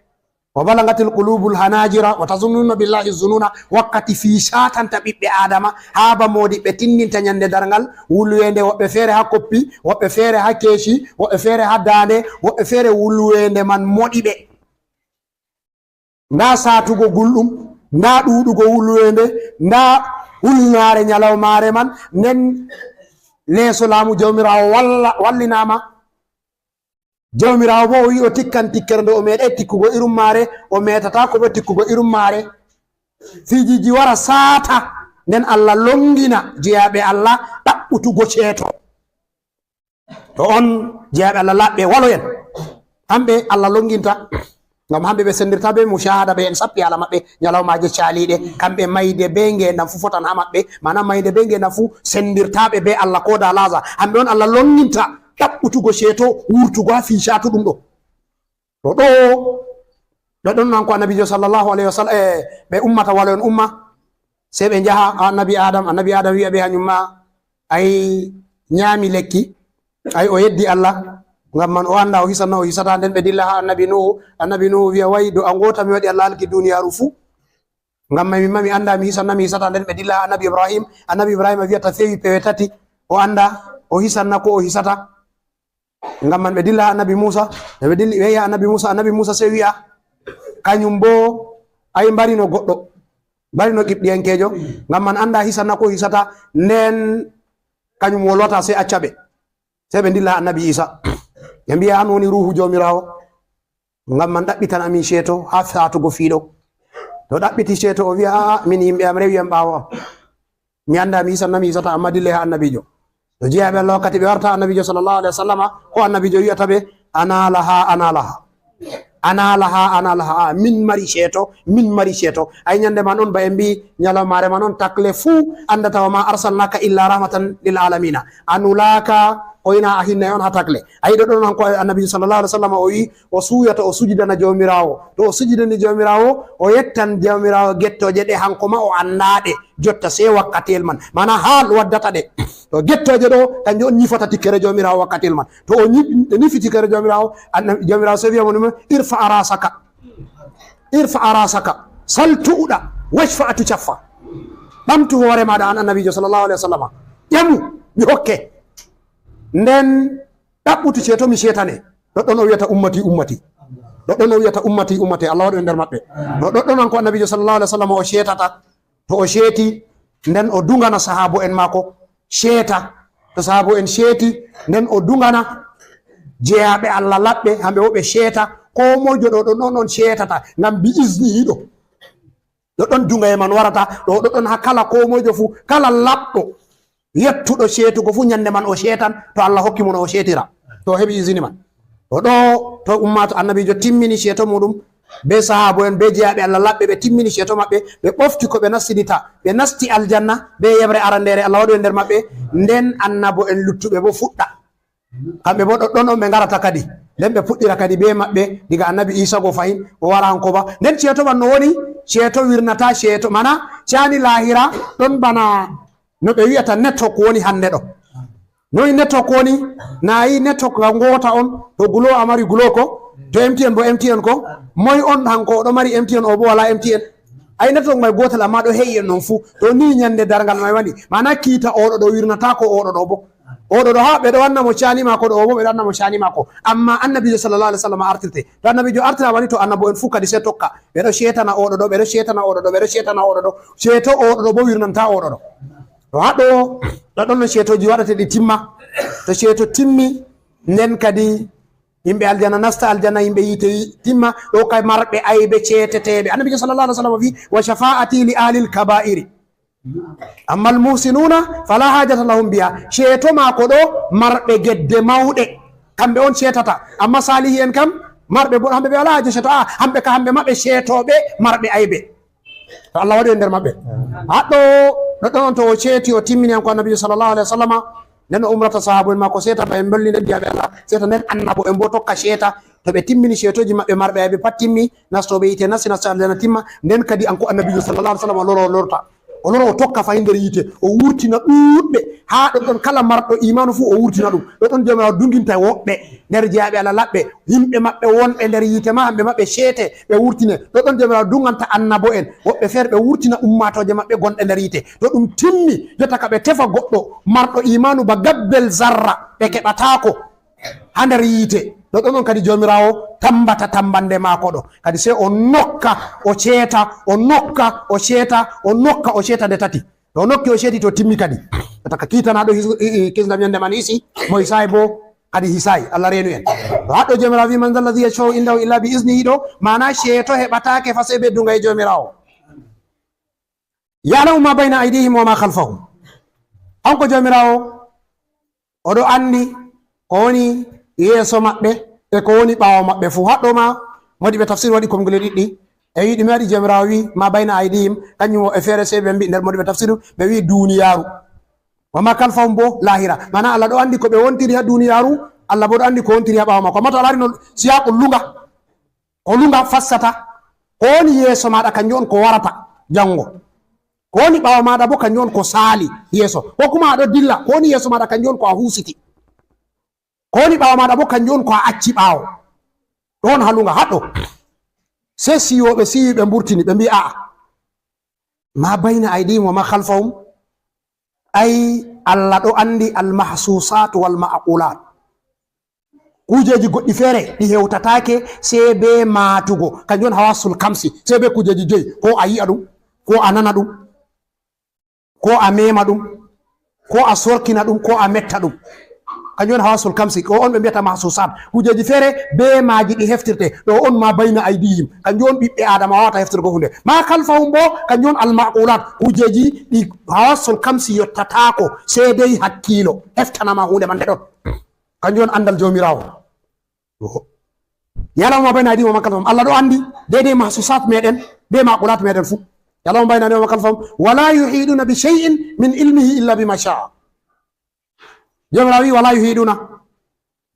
wa balagatil qulubul hanajira wa tazunnuna billahi zununa wakkati fi satanta ɓiɓɓe adama haaba modi ɓe tinninta nyande dargal wulwende woɓɓe feere ha koppi woɓɓe feere ha keeshi woɓɓe feere ha dande woɓɓe feere wulwende man moɗi ɓe nda satugo gulɗum nda ɗuɗugo wulwende nda hulnare nyalawmare man nden leeso laamu jawmirawo wallinama jawmirawo bo o wi o tikkan tikkere nde o meeɗe tikkugo irum maare o metata ko ɓe tikkugo irum maare fijiji wara saata nden Allah longina jeyaɓe Allah ɗaɓɓutugo ceeto to on jeyaɓe Allah laɓɓe waloyen hamɓe Allah longinta ngam hamɓe ɓe sendirta be mushahada ɓe en sappi ala maɓɓe nyalawmaje caaliɗe kamɓe mayde be ngendam fu fotan ha maɓɓe mana mayde be ngendam fu sendirtaɓe be Allah ko da laza hamɓe on Allah longinta ɗaɓɓutugo ceeto wurtugo ha fiicatu ɗum ɗo to ɗo ɗon nan ko annabijo sallallahu alaihi wasallam ɓe ummata wala en umma sey ɓe jaha annabi adam wi'a ɓe hanyum ma ay ñaami lekki ay o yeddi Allah ngam man o anda o hisanna o hisata nden ɓe dilla ha annabi nuhu wi'a way do a ngota mi waɗi Allah halki duniyaru fuu ngam mimma mi anda mi hisanna mi hisata nden ɓe dilla ha annabi ibrahima wiyata fewi pewe tati o anda o hisanna ko o hisata ngam man ɓe dilla ha annabi Musa ɓe dilli ɓe yi'a annabi Musa sey wi'a kañum bo ay mbarino goɗɗo mbarino ƙiɓɗiyankejo ngam man anda hisanna ko hisata nden kañum wolwata sey acca ɓe sey ɓe dilla ha annabi Isa ɓe mbiya an woni ruhu jomirawo ngam man ɗaɓɓitan amin ceeto ha satugo fiiɗo to ɗaɓɓiti ceeto o wi'a aa min yimɓe am rewi am ɓawo am mi anda mi hisanna mi hisata amma dille ha annabijo to jeyaɓe Allah wakkati ɓe warta annabijo sallallahu alaihi wasallam ko annabijo wiyata ɓe ana laha min mari ceeto ay nyande man on ba en mbi nyalawmare man on takle fuu andata wa ma arsalnaka illa rahmatan lil alamina anulaka oyna a hinna on ha takle ay ɗo ɗon ko annabi sallallahu alaihi wasallam o wi o suyata o sujidana jawmirawo to o sujidani jawmirawo o yettan jawmirawo gettoje ɗe hanko ma o andaɗe jotta sey wakkatel man mana haal waddata ɗe to gettoje ɗo kanjum on ñifata tikkere jawmirawo wakkatel man to o ñifi tikkere jawmirawo so wiya mo ɗum irfa arasaka sal tuuɗa washfa atu caffa ɓamtu hoore maɗa an annabijo sallallahu alaihi wasallam ƴamu mi hokke nden ɗaɓɓutu ceeto mi ceetane ɗoɗɗon o wiyata ummati Allah waɗu e nder maɓɓe ɗoɗɗon an ko annabijo sallallahu alaihi wasallam o ceetata to o ceeti nden o dungana sahabo en mako ceeta to sahabo en ceeti nden o dungana jeyaɓe Allah laɓɓe hamɓe wo ɓe ceeta ko mojo ɗo ɗon on ceetata ngam bi isni hiɗo ɗoɗɗon dunga e man warata ɗoɗon ha kala ko mojo fu kala laɓɗo yettuɗo ceetugo fu nyande man o ceetan to Allah hokki mo no o ceetira to heɓi isini man to ummato annabijo timmini ceeto muɗum be sahabo en be jeyaɓe Allah laɓɓe ɓe timmini ceeto maɓɓe ɓe ɓofti ko ɓe nastinita ɓe nasti aljanna be yeɓre arandere Allah waɗu e nder maɓɓe nden annabo en luttuɓe bo fuɗɗa kamɓe bo ɗoɗɗon on ɓe garata kadi nden ɓe puɗɗira kadi be maɓɓe diga annabi Isa go fayin o wara hanko ba nden ceeto man no woni ceeto wirnata ceeto mana cani lahira ɗon bana no ɓe wi'ata network woni hande ɗo. Noyi network woni? Na yi network nga ngota on to Glo amari Glo ko, to MTN bo MTN ko, moy on hanko oɗo mari MTN o bo wala MTN. Ay network may gotal amma ɗo heyi en non fu. To ni nyande dargal may wani mana kiita oɗo ɗo wirnata ko oɗo ɗo bo. Oɗo ɗo ha ɓe ɗo wanna mo cani mako ɗo bo ɓe ɗo wanna mo cani mako. Amma annabijo sallallahu alaihi wasallam artirte. To annabijo artira wani to annabo en fu kadi se tokka. Ɓe ɗo shetana oɗo ɗo, ɓe ɗo shetana oɗo ɗo, ɓe ɗo shetana oɗo ɗo. Ceto oɗo ɗo bo wirnanta oɗo ɗo. To haɗo ɗon no cetoji waɗate ɗi timma. To ceto timmi nden kadi yimɓe aljana nasta aljana, yimɓe yite timma ɗo kay marɓe aybe ceeteteɓe. Annabijo sallallahu alaihi wasallam wi wa shafaati li alil kaba'iri amma al muhsinuna fala hajata lahum biha. ceeto mako ɗo marɓe gedde mawɗe kamɓe on ceetata, amma salihi en kam marɓe bo hamɓe ɓe wala haja ceeto, hamɓe ka hamɓe maɓɓe ceetoɓe marɓe aybe. To Allah waɗi e nder maɓɓe. haɗɗo ɗon on to o ceeti o timmini han ko annabijo sallallahu alaihi wasallam nden o umrata sahabu en makko seeta ɓe belli nden diyaɓe Allah seeta nden annabo en bo tokka ceeta. To ɓe timmini ceetoji maɓɓe marɓe aybe pat timmi, nastoɓe yite nasti nasta aljana timma, nden kadi anko annabijo sallallahu alaihi wasallam loro lorta o loro o tokka fayi nder yite o wurtina ɗuɗɓe ha ɗon kala marɗo imanu fu o wurtina ɗum. ɗo ɗon jomirawo dunginta woɓɓe nder jeyaɓe Allah laɓɓe, yimɓe maɓɓe wonɓe nder yite ma hamɓe maɓɓe ceete ɓe wurtine. ɗo ɗon jomirawo dunganta annabo en woɓɓe feere ɓe wurtina ummatoje maɓɓe gonɗe nder yite. To ɗum timmi jotta ka ɓe tefa goɗɗo marɗo imanu ba gabbel zarra ɓe keɓatako ha nder yite. ɗo ɗon on kadi jomirawo tambata tambande mako ɗo kadi sei o nokka o ceeta, o nokka o ceeta, o nokka o ceeta nde tati. to o nokki o ceeti to timmi kadi taka kitanaɗo kislam yande man isi mo hisayi bo kadi hisayi. Allah reenu en. to haɗɗo jomirawo wi man zalladhi yashfa'u indahu illa bi isnihi ɗo mana ceeto heɓatake fa sei be dunga e jomirawo. ya'lamu ma bayna aydihim wa ma khalfahum. hanko jomirawo oɗo andi ko woni yeeso maɓɓe e ko woni ɓawo maɓɓe fu. haɗɗo ma waɗi ɓe tafsir waɗi komgule ɗiɗɗi e wi ɗume waɗi jomirawo wi ma bayna aydihim kañum e feere se ɓe mbi nder moɗi ɓe tafsir ɓe wi duniyaru wama kalfahum bo lahira. mana Allah ɗo andi ko ɓe wontiri ha duniyaru, Allah bo ɗo andi ko wontiri ha ɓawo makko. amma to alari no siyaqu lunga ko lunga fassata ko woni yeeso maɗa kanjum on ko warata jango, ko woni ɓawo maɗa bo kanjum on ko saali yeeso, ko kuma aɗo dilla ko woni yeeso maɗa kanjum on ko a husiti, ko woni ɓawo maɗa bo kanjum on ko a acci ɓawo. ɗon halunga haɗɗo se siyoɓe siwi ɓe mburtini ɓe mbi aa ma bayna aydihim wa ma khalfahum, ay Allah ɗo andi almahsusat wal maqulat. kujeji goɗɗi feere ɗi hewtatake se be matugo kanjum on hawasul kamsi, se be kujeji joyi, ko a yi'a ɗum, ko a nana ɗum, ko a mema ɗum, ko a sorkina ɗum, ko a metta ɗum. kanjum on hawasul kamsi, ko on ɓe mbiyata mahsusat. kujeji feere be maji ɗi heftirte ɗo on ma bayna aydihim, kanjum on ɓiɓɓe adama wawata heftirgo hunde. ma kalfahum bo kanjum on almaqulat, kujeji ɗi hawasul kamsi yottatako se dey hakkilo heftanama hunde man nde ɗon. kanjum on andal jomirawo. yalama bayna aydihim wa ma kalfahum, Allah ɗo andi dedei mahsusat meɗen be maqulat meɗen fu. yalama bayna aydihim wa ma kalfahum wala yuhiduna bi shay'in min ilmihi illa bima sha'a. jomirawo wi wala yuhiduna,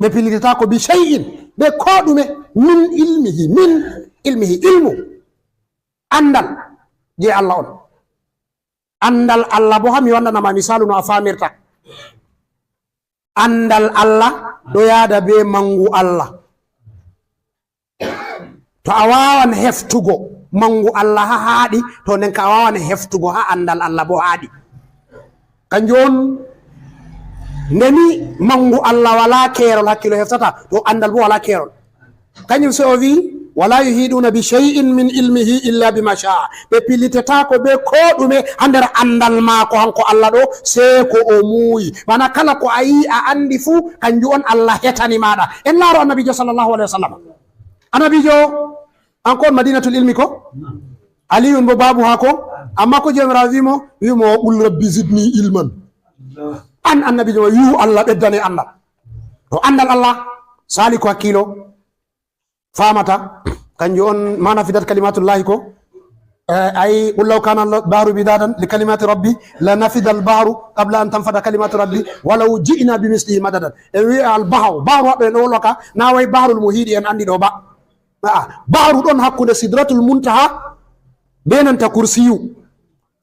ɓe pillitata ko bi shay'in ɓe ko ɗume min ilmihi ilmu andal je Allah on. andal Allah bo ha mi wandanama misalu no a famirta. andal Allah ɗo yaada be mangu Allah. to a wawan heftugo mangu Allah ha haaɗi to nden ka a wawan heftugo ha andal Allah bo haaɗi. kanjum on ndeni mangu Allah wala kerol hakkilo heftata to andal bo wala kerol. kañum so o wi wala yuhiduna bi shay'in min ilmihi illa bima sha'a, ɓe pillitata ko be ko ɗume ha nder andal maako hanko Allah ɗo se ko o muuyi. mana kala ko a yi a andi fu kanjum on Allah hetani maɗa. en laaro annabijo sallallahu alaihi wa sallam. annabijo an kon madinatul ilmi ko aliyun bo babu ha ko, amma ko jomirawo wimo qul rabbi zidni ilman. an annabijo ma yu Allah ɓeddane andal. to andal Allah sali ko hakkilo famata kanjum on ma nafidat kalimatullahi ko ay qul law kana bahru bidadan li kalimati rabbi la nafida al bahru qabla an tanfada kalimatu rabbi walaw ji'na bi mislihi madadan. e wi al bahru waɓe ɗo loka na way bahrul muhidi en andi ɗo ba bahru ɗon hakkude sidratul muntaha be nanta kursiyu.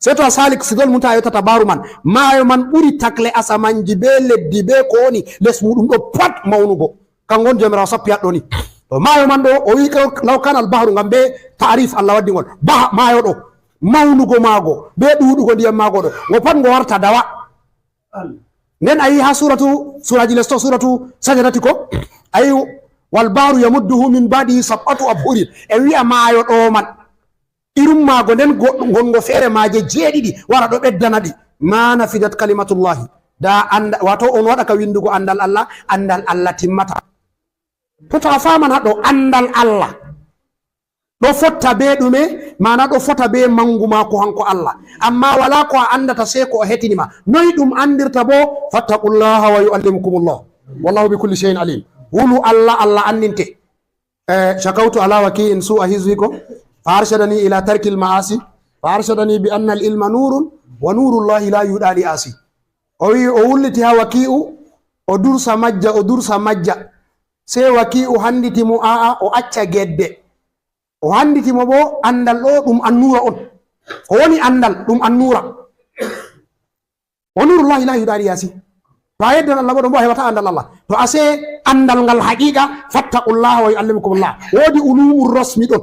sai to salik sidol muta yota tabaru man maayo man buri takle asamanji be leddi be ko woni les mudum do pat mawnugo kangon jomirawo sappi haddo ni to maayo man do o wi law kana al bahru ngam be ta'rif Allah waddi ngol bah maayo do mawnugo maago be dudugo ndiyam maago do ngo pat ngo warta dawa nen ayi ha suraji lesto suratu sajadati ko ayi wal bahru yamudduhu min ba'di sab'atu abhurin e wi'a maayo do man irum maago nden gongo feere maaje jeedidi wara do beddana di ma nafidat kalimatullahi da anda wato on wada ka windugo andal Allah timmata to ta faman hado andal Allah do fotta be dume mana do fotta be manguma ko hanko Allah amma wala ko andata se ko hetinima noy dum andirta bo fattaqullaha wa yuallimukumullah wallahu bikulli shay'in alim wulu Allah anninte shakawtu ala wakiin su'a hizwiko فارشدني الى ترك المعاصي فارشدني بان العلم نور ونور الله لا يودع لآسي او ولتها وكيء او درس مجا سي وكيء هندتي مو او acca gedde o handiti mo bo andal do dum annura on ko woni andal dum annura wanurullahi la yuud'a liyasi to ayeddan Allah bo do hebata andal Allah to ase andal ngal haqiqa fattaqullaha wa yuallimukumullah wodi ulumur rasmi don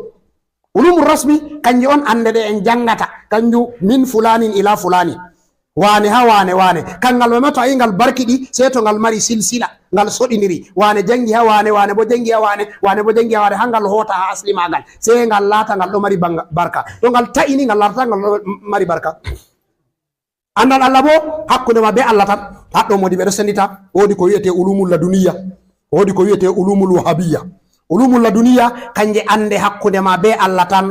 ulumur rasmi kanji on ande de en jangata kanju min fulanin ila fulani wane ha wane kangal me to ngal barkidi se to ngal mari silsila ngal sodiniri wane jangi ha wane bo jangi ha wane bo jangi ha wane hangal hota ha asli magal se ngal lata ngal do mari barka to ngal ta'ini ngal lata ngal mari barka andal Allah bo hakkunde ma be Allah tan haddo modi be do sendita wodi ko wiete ulumul laduniya wodi ko wiete ulumul wahabiyya ulumul laduniya kanje ande hakkunde ma be Allah tan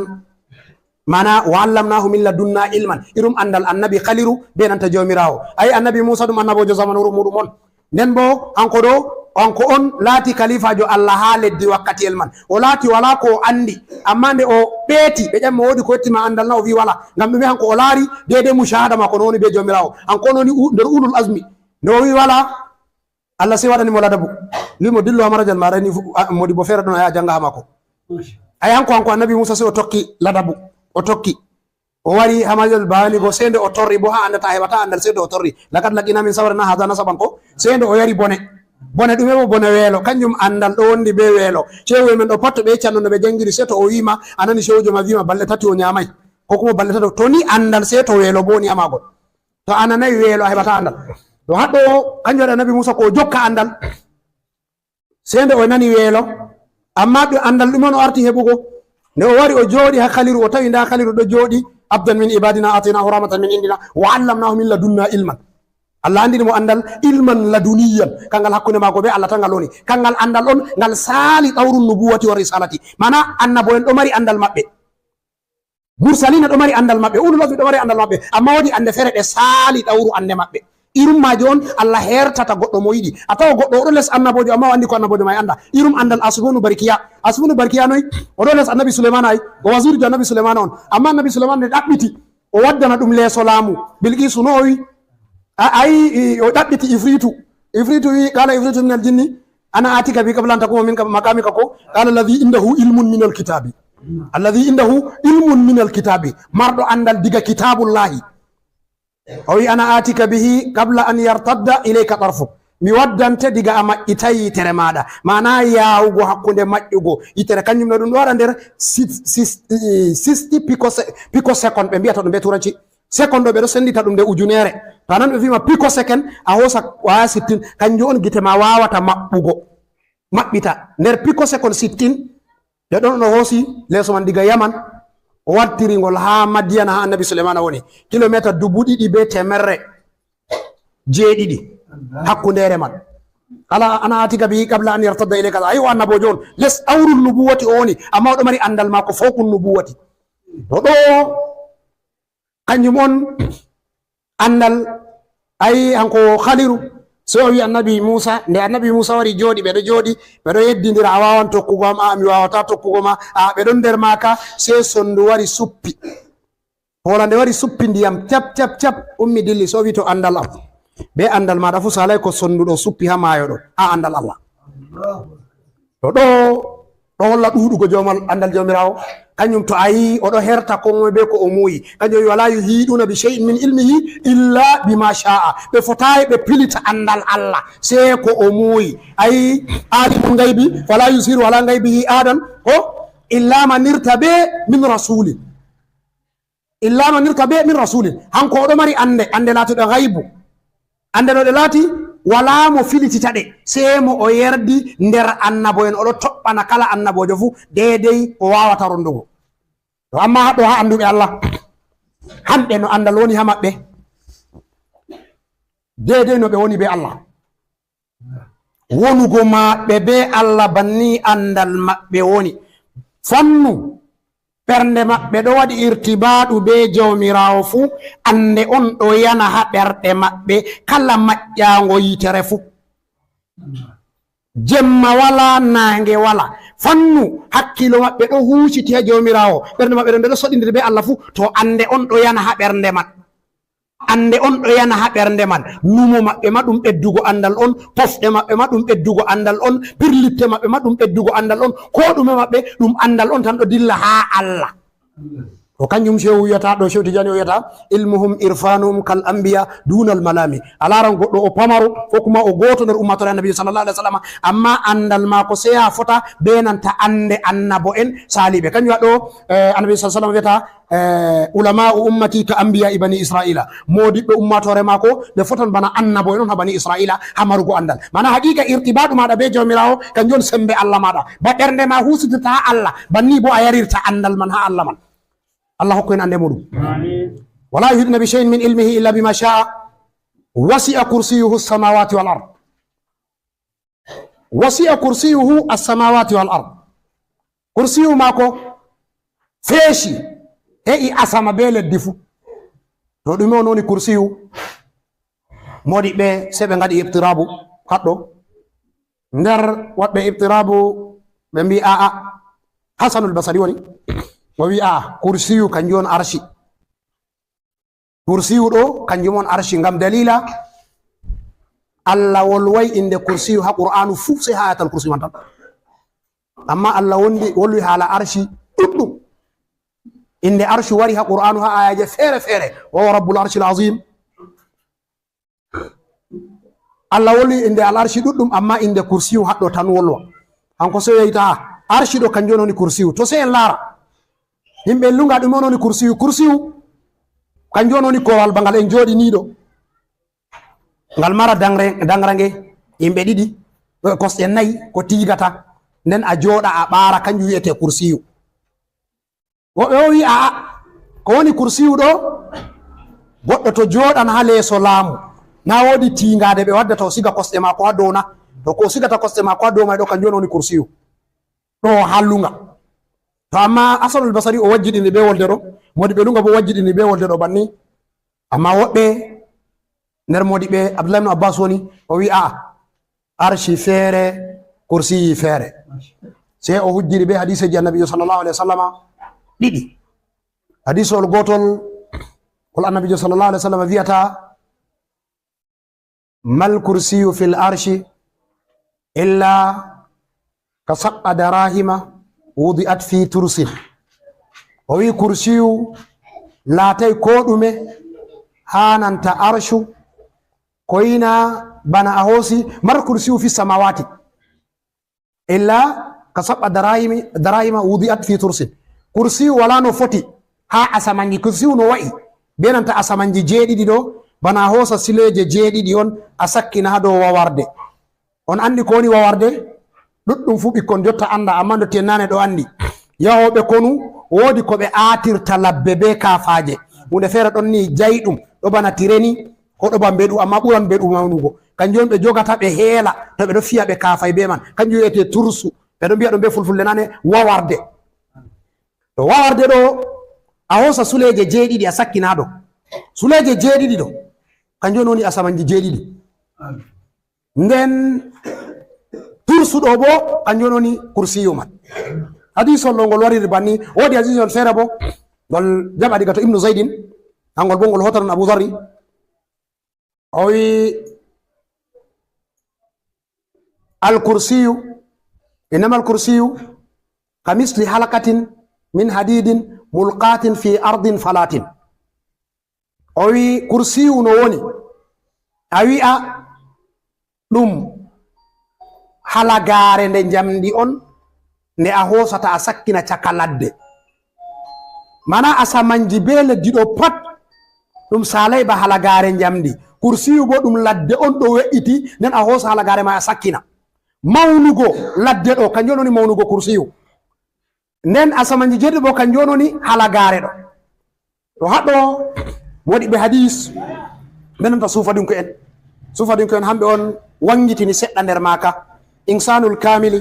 mana wa allamnahu min ladunna ilman irum andal annabi khaliru be nanta jomirawo ay annabi Musa dum annabojo zamanu mudum on nen bo anko do onko on laati khalifa jo Allah ha leddi wakkati elman o laati wala ko andi amma nde o beeti be jammo wodi ko yettima andal na o wi wala ngam be hanko o laari dede mushahada makko noni be jomirawo anko noni nder ulul azmi no wi wala Allah sai wadani mo ladabu limo dillo amarajal marani modi bo fere don aya janga hamako ay hanko annabi Musa sai o tokki ladabu o tokki o wari hamajal bani go sende o torri bo ha andata hebata andal sende o torri lakad laqina min sabrina hadha nasaban ko sende o yari bone dume bo bone weelo kanjum andal do wondi be weelo cewo men do patto be canno no be jangiri seto o wima anani cewjo ma wima balle tati o nyamai ko kuma balle tato to ni andal seto weelo bo ni amago to ananai weelo hebata andal to haddo kanjo annabi Musa ko jokka andal sende o nani weelo amma do andal dum on arti hebugo ne o wari o joodi ha khaliru o tawi nda khaliru do joodi abdan min ibadina atina rahmatan min indina wa allamnahu min ladunna ilman Allah andini mo andal ilman laduniyan kangal hakkunde mako be Allah tangal woni kangal andal on ngal sali dawrun nubuwati wa risalati mana annabo en do mari andal mabbe mursalina do mari andal mabbe ulul azmi do mari andal mabbe amma wodi ande fere de sali dawru ande mabbe irum maji on Allah hertata goddo mo yidi ataw goddo o do les annabojo amma wandi ko annabojo may anda irum andal asbunu barkiya noy o do les annabi Sulaiman ay o waziri annabi Sulaiman on amma annabi Sulaiman ne dabbiti o waddana dum leso laamu bilqisu no wi ay o dabbiti ifritu wi qala ifritu min aljinni ana atika bi qabla an takuma min makamika ko qala alladhi indahu ilmun min alkitabi mardo andal diga kitabullahi o wi ana atika bihi qabla an yartadda ilayka tarfuk mi waddante diga ama itayi tere maada mana yaawugo hakkunde majjugo itere kanjum no dum wara nder 60 picosecond be biata dum be turanci second be do sendita dum de ujunere tanan be vima picosecond a hosa wa 60 kanjum on gite ma wawata mabbita nder picosecond 60 de don no hosi leso man diga Yaman o wattiri ngol ha Madiana ha annabi Sulaiman woni kilometer 200 be temerre jeedidi hakkundere man ala ana atika bi qabla an yartadda ilayka ayu annabojo on les awrul nubuwati oni amma do mari andal mako fokun nubuwati do kanjum on andal ay hanko khaliru so wi annabi Musa nde annabi Musa wari jodi be do yeddindira awawan tokkugo am mi wawata tokkugo ma be don der maka se sondu wari suppi holande wari suppi ndiyam cap ummi dilli so wi to andal am be andal ma da fu salay ko sondu do suppi ha mayo do andal Allah to do ɗo holla ɗuɗugo jomal andal jomirawo kañum to ayi oɗo herta konmoe be ko o muuyi kanjum wala yuhiɗuna bi shay'in min ilmihi illa bima sha'a ɓe fotayi ɓe pilita andal Allah sei ko o muuyi ayi alimul gaybi wala yusiru wala gaybihi adan ko illa man irtabe min rasulin hanko oɗo mari ande latuɗo gaybu ande ɗo ɗe laati wala mo filitita ɗe sei mo o yerdi nder annabo en oɗo toɓɓana kala annabojo fu dedei o wawata rondugo to amma haɗo ha anduɓe Allah hamɓe no andal woni ha maɓɓe dedei no ɓe woni be Allah wonugo maɓɓe be Allah banni andal maɓɓe woni fannu ɓernde maɓɓe ɗo waɗi irtibaɗu be jawmirawo fu ande on ɗo yana ha ɓerɗe maɓɓe kala maƴƴago yitere fu jemma wala nange wala fannu hakkilo maɓɓe ɗo huciti ha jawmirawo ɓernde maɓɓe ɗo nde ɗo soɗidiri be Allah fu to ande on ɗo yana ha ɓernde man numo maɓɓe ma ɗum ɓeddugo andal on pofɗe maɓɓe ma ɗum ɓeddugo andal on pirlitte maɓɓe ma ɗum ɓeddugo andal on ko ɗume maɓɓe ɗum andal on tan ɗo dilla ha Allah to kanjum shehu wiyata ɗo Shehu Tijani o wiyata ilmuhum irfanuhum kal anbiya dunal malami alaran goɗɗo o pamaro ko kuma o goto nder ummatore annabi sallallahu alaihi wasallam amma andal mako seya fota be nanta ande annabo en saliɓe kanjum waɗo annabi sallallahu alaihi wasallam wiyata ulama ummati ka anbiya ibani israila modiɓɓe ummatore mako ɓe fotan bana annabo en on ha bani israila ha marugo andal mana haqiqa irtibadu maɗa be jawmirawo kanjum on sembe Allah maɗa ba ɓernde ma husitata ha Allah banni bo a yarirta andal man ha Allah man Allah hokku en ande muɗum wala yuhiduna bi shay'in min ilmihi illa bima sha'a wasi'a kursiyuhu as-samawati wal ard kursiyu mako feeshi he'i asama be leddi fu to ɗume on woni kursiyu modi ɓe se ɓe ngaɗi ibtirabu haɗɗo nder waɗɓe ibtirabu ɓe mbi aa Hasanul Basri woni o wi kursiyu kanjum on arshi kursiyu ɗo kanjum on arshi ngam dalila Allah wolway inde kursiyu ha qur'anu fu sai ha ayatal kursiyu man tan amma Allah wolwi hala arshi ɗuɗɗum inde arshi wari ha qur'anu ha ayaje fere fere wa rabbul arshil azim Allah wolwi inde al arshi ɗuɗɗum amma inde kursiyu haɗɗo tan wolwa hanko so yeyta arshi ɗo kanjum on kursiyu to sai en lara yimɓe lunga ɗum on woni kursiyu kanjum on woni korwal bangal en jooɗi niɗo ngal mara dangrange yimɓe ɗiɗi kosɗe nayi ko tigata nden a jooɗa a ɓaara kanjum wiyete kursiyu woɓɓe o wi ko woni kursiyu ɗo goɗɗo to jooɗan ha leeso laamu na woodi tingade ɓe waddata o siga kosɗe maako ha downa to ko sigata kosɗe maako ha dow may ɗo kanjum on woni kursiyu ɗo hallunga to amma Hasanul Basri o wajjiɗini be wolde ɗo modi ɓe lunga bo wajjiɗini be wolde ɗo banni amma woɓɓe nder modi ɓe Abdullah ibn Abbas woni o wi arshi feere kursiyi feere sei o hujjiri be hadiseji annabijo sallallahu alaihi wasallama ɗiɗi hadisol gotol kol annabijo sallallahu alaihi wasallam wiyata mal kursiyu fil arshi illa ka sab'a darahima wudi'at fi tursin o wi kursiyu laatay ko ɗume ha nanta arshu koyna bana a hoosi mar kursiyu fi samawati illa ka sab'a darahima wudi'at fi tursin kursiyu wala no foti ha asamanji kursiyu no wa'i be nanta asamanji jeeɗiɗi ɗo bana a hoosa sileje jeeɗiɗi on a sakkina ha dow wawarde on andi ko woni wawarde ɗuɗɗum fu ɓikkon jotta anda amma dotti nane ɗo andi yahoɓe konu woodi ko ɓe atirta labbe be kafaje hunde feere ɗon ni jayɗum ɗo bana tireni ko ɗo ba mbeɗu amma ɓuran mbeɗu mawnugo kanjum on ɓe jogata ɓe heela to ɓe ɗo fiya ɓe kafay be man kanjum wiyete tursu ɓe ɗo mbiya ɗum be fulfulde nane wawarde to wawarde ɗo a hosa suleje jeeɗiɗi a sakkina ɗo suleje jeeɗiɗi ɗo kanjum on woni asamanji jeeɗiɗi nden tursuɗo bo kanjum woni kursiyu man hadisol ɗo ngol wariri banni woodi hadisol feere bo ngol jaɓa diga to Ibnu Zaydin hangol bo ngol hotanon Abu Dharri o wi al kursiyu innama al kursiyu kamisli halakatin min hadidin mulqatin fi ardin falatin. O wi kursiyu no woni a wi'a ɗum halagare nde jamdi on nde a hosata a sakkina caka ladde, mana asamanji be leddi ɗo pat ɗum salay ba halagare jamdi. Kursiyu bo ɗum ladde on ɗo we'iti nden a hosa halagare ma a sakkina. Mawnugo ladde ɗo kanjum woni mawnugo kursiyu, nden asamanji jeɗɗi bo kanjum woni halagare ɗo. To haɗo woɗi ɓe hadis benanta sufadinko en hamɓe on wangitini seɗɗa nder maka insanul kamili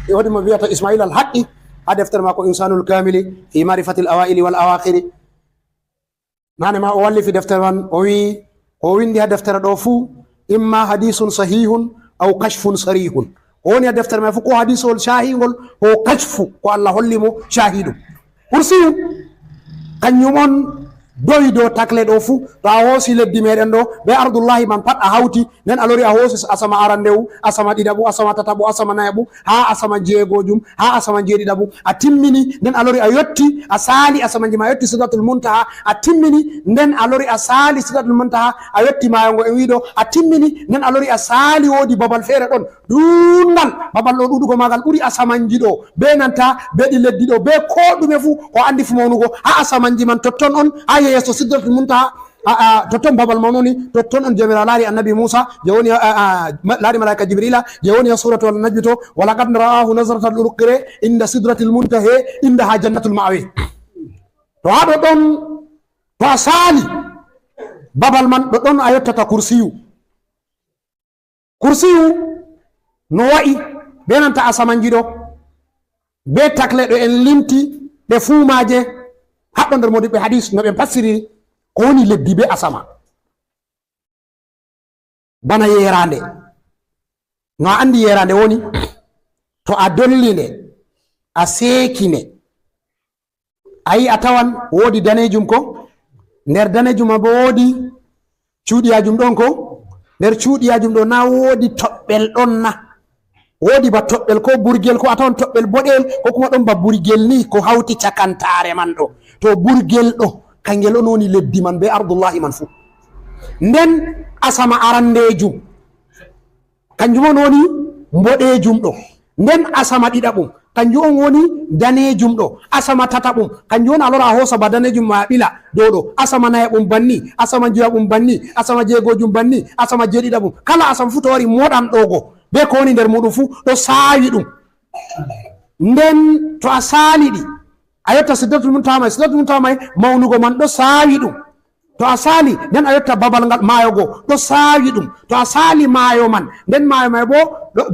e waɗi mo wiyata Ismail al haqqi ha deftere mako insanul kamili fi marifatil awaili wal awakhiri. nane ma o walli fi deftere man o wi o windi ha deftere ɗo fuu imma hadisun sahihun aw kashfun sarihun. o woni ha deftere ma fu ko hadisol shahigol ko kashfu ko Allah holli mo shahidu. kursiyu kanjum on doyi dow takle ɗo fuu to a hoosi leddi meɗen ɗo be ardullahi man pat a hawti nden a lori a hoosi asama arandewu, asama ɗiɗaɓu, asama tataɓu, asama nayaɓu, ha asama jeegojum, ha asama jeeɗiɗaɓu, a timmini nden a lori a yotti a saali asamaji ma a yotti sidratul muntaha a timmini nden a lori a saali sidratul muntaha a yotti mayongo e wiɗo a timmini nden a lori a saali woodi babal feere ɗon ɗunngal, babal ɗo ɗuɗugo magal ɓuri asamanji ɗo be nanta beɗi leddi ɗo be ko ɗume fuu ko andi fu mawnugo ha asamanji man totton on ha yeeso sidratul muntaha totton babal mawnoni totton on jomirawo laari annabi Musa je woni laari malaika Jibrila je woni ha suratu al najmi to walaqad ra'ahu nazratan urqire inda sidratil muntaha indaha jannatul ma'wa. to haɗo ɗon to a saali babal man ɗo ɗon a yottata kursiyu no wa'i be nanta asamanji ɗo be takle ɗo en limti ɗe fuumaje haɗɗo nder modiɓɓe hadis no ɓe fassiri ko woni leddi be asama bana yerande. no a andi yerande woni to a dolli nde a seekine ayi a tawan woodi danejum ko nder danejum ma bo woodi cuuɗiyajum ɗon ko nder cuuɗiyajum ɗo na woodi toɓɓel ɗon na woodi ba toɓɓel ko burgel ko a tawan toɓɓel boɗel ko kuma ɗon ba burgel ni ko hawti cakantare man ɗo to burgel ɗo kangel on woni leddi man be ardullahi man fu. nden asama arandejum kanjum on woni mboɗejum ɗo, nden asama ɗiɗaɓum kanjum on woni danejum ɗo, asama tataɓum kanjum on alora a hosa ba danejum ma ɓila dow ɗo, asama nayaɓum banni, asama jeyaɓum banni, asama jeegojum banni, asama jeeɗiɗaɓum, kala asama fu to wari moɗan ɗogo be ko woni nder muɗum fu ɗo saawi ɗum. nden to a saali ɗi a yotta sidratul muntaha may mawnugo man ɗo saawi ɗum. to a saali nden a yotta babal ngal maayogo ɗo saawi ɗum. to a saali maayo man nden maayo may bo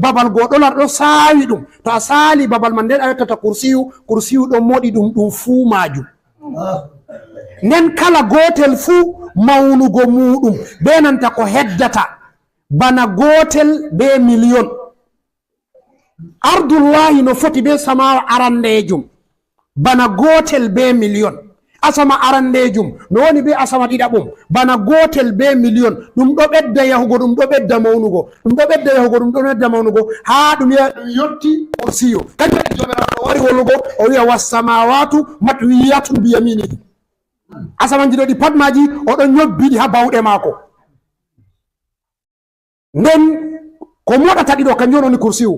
babal goo ɗolar ɗo saawi ɗum. to a saali babal man nden a yottata kursiyu ɗo moɗi ɗum fuu majum. nden kala gotel fuu mawnugo muɗum be nanta ko heddata bana gotel be million. ardullahi no foti be samawa arandejum bana gotel be million. asama arandejum no woni be asama ɗiɗaɓum bana gotel be million. ɗum ɗo ɓedda yahugo ɗum ɗo ɓedda mawnugo ɗum ɗo ɓedda yahugo ɗum ɗo ɓedda mawnugo ha ɗum yotti kursiyo. kanjum jomiraɗo wari wolugo o wiya wassamawatu matwiyatun biyaminihi. asamanji ɗo ɗi pat maji oɗon ñobbiɗi ha bawɗe maako. nden ko moɗata ɗiɗo kanjum woni kursiyu.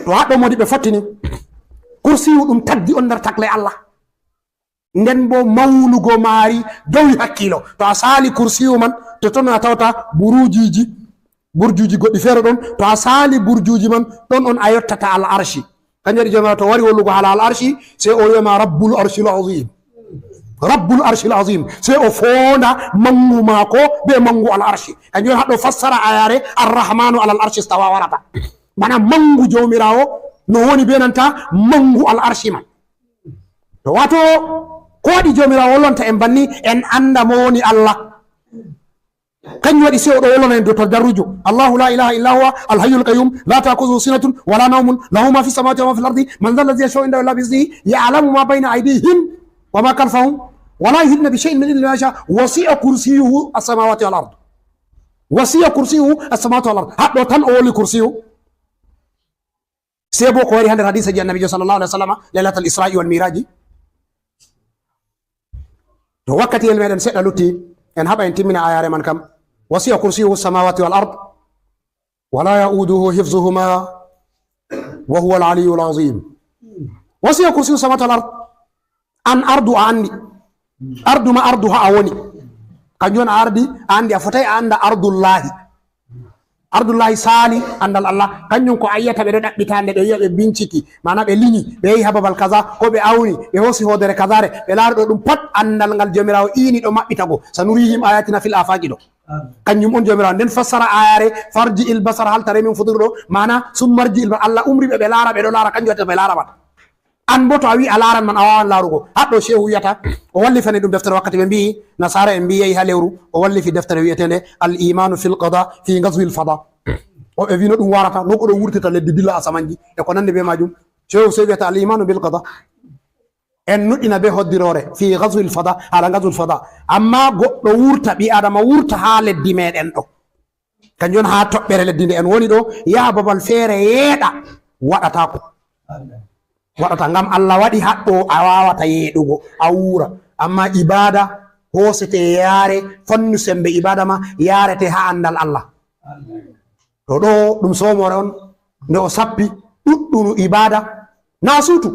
to haɗɗo modi ɓe fottini kursiyu ɗum tagdi on nder takle Allah. nden bo mawnugo maari dowi hakkilo. to a saali kursiyu man to ton a tawta burjuji goɗɗi feere ɗon. to a saali burjuji man ɗon on a yottata al arshi. kanjum waɗi jomirawo to wari wollugo hala al arshi sey o wiyama rabbul arshil azim, rabbul arshil azim, sey o fonda mangu maako be mangu al arshi. kanjum haɗo fassara ayare arrahmanu alal arshi stawa warata bana mangu jomirawo no woni be nanta mangu al arshi man. to wato ko waɗi jomirawo wollonta en banni en anda mo woni Allah. kanjum waɗi sey oɗo wollona en dow darrujo Allahu la ilaha illa huwa alhayyul qayyum la ta'khudhuhu sinatun wala nawmun lahu ma fi samawati wa ma fil ardi man dhal ladhi yashfa'u indahu illa bi'iznihi ya'lamu ma bayna aydihim wa ma khalfahum wa la yuhituna bi shay'in min ilmihi illa ma sha'a wasi'a kursiyyuhu as-samawati wal ard. wasi'a kursiyyuhu as-samawati wal ard. haɗɗo tan o woli kursiyu sebo ko wari hande hadisa ji annabi sallallahu alaihi wasallam lailatul isra'i wal miraji. To wakkati el meɗen seɗɗa lutti en haɓa en timmina ayare man kam. wasi'a kursiyuhu samawati wal ard wala yauduhu hifzuhuma wa huwa al aliyyul azim. wasi'a kursiyuhu samawati wal ard, an ardu a andi ardu ma ardu ha a woni kanjum a ardi a andi a fotai a anda ardullahi sali andal Allah kanjum ko ayyata ɓe ɗo ɗaɓɓitande ɓe yiya ɓe binciki mana ɓe liñi ɓe yehi ha babal kaza ko ɓe awni ɓe hosi hodere kazare ɓe laari ɗo ɗum pat andal ngal jomirawo ini ɗo maɓɓitago sanurihim ayatina fil afaqi ɗo kanjum on jomirawo nden fassara ayare farji il basara haltare min fudur ɗo mana summarji il Allah umri ɓe ɓe laara ɓe ɗo laara kanjum watta ɓe laara man an bo to a wi a laran man a wawan laarugo. haɗɗo shehu wiyata o wallifani ɗum deftere wakkati ɓe mbi nasara en mbi yehi ha lewru o wallifi deftere wiyetende al imanu fil qada fi ghazwi l fada o ɓe wino ɗum warata no ko ɗo wurtita leddi dilla asamanji e ko nande be majum. shehu se wiyata al imanu bil qada en nuɗɗina be hoddirore fi ghazwi l fada haala ghazwi l fada amma goɗɗo wurta ɓi adama wurta ha leddi meɗen ɗo kanjum ha toɓɓere leddi nde en woni ɗo yaha babal feere yeeɗa waɗatako waɗata ngam Allah waɗi haɗɗo a wawata yeeɗugo a wuura amma ibada hosete yaare fannu sembe ibada ma yarete ha andal Allah. to ɗo ɗum somore on nde o sappi ɗuɗɗunu ibada na suutu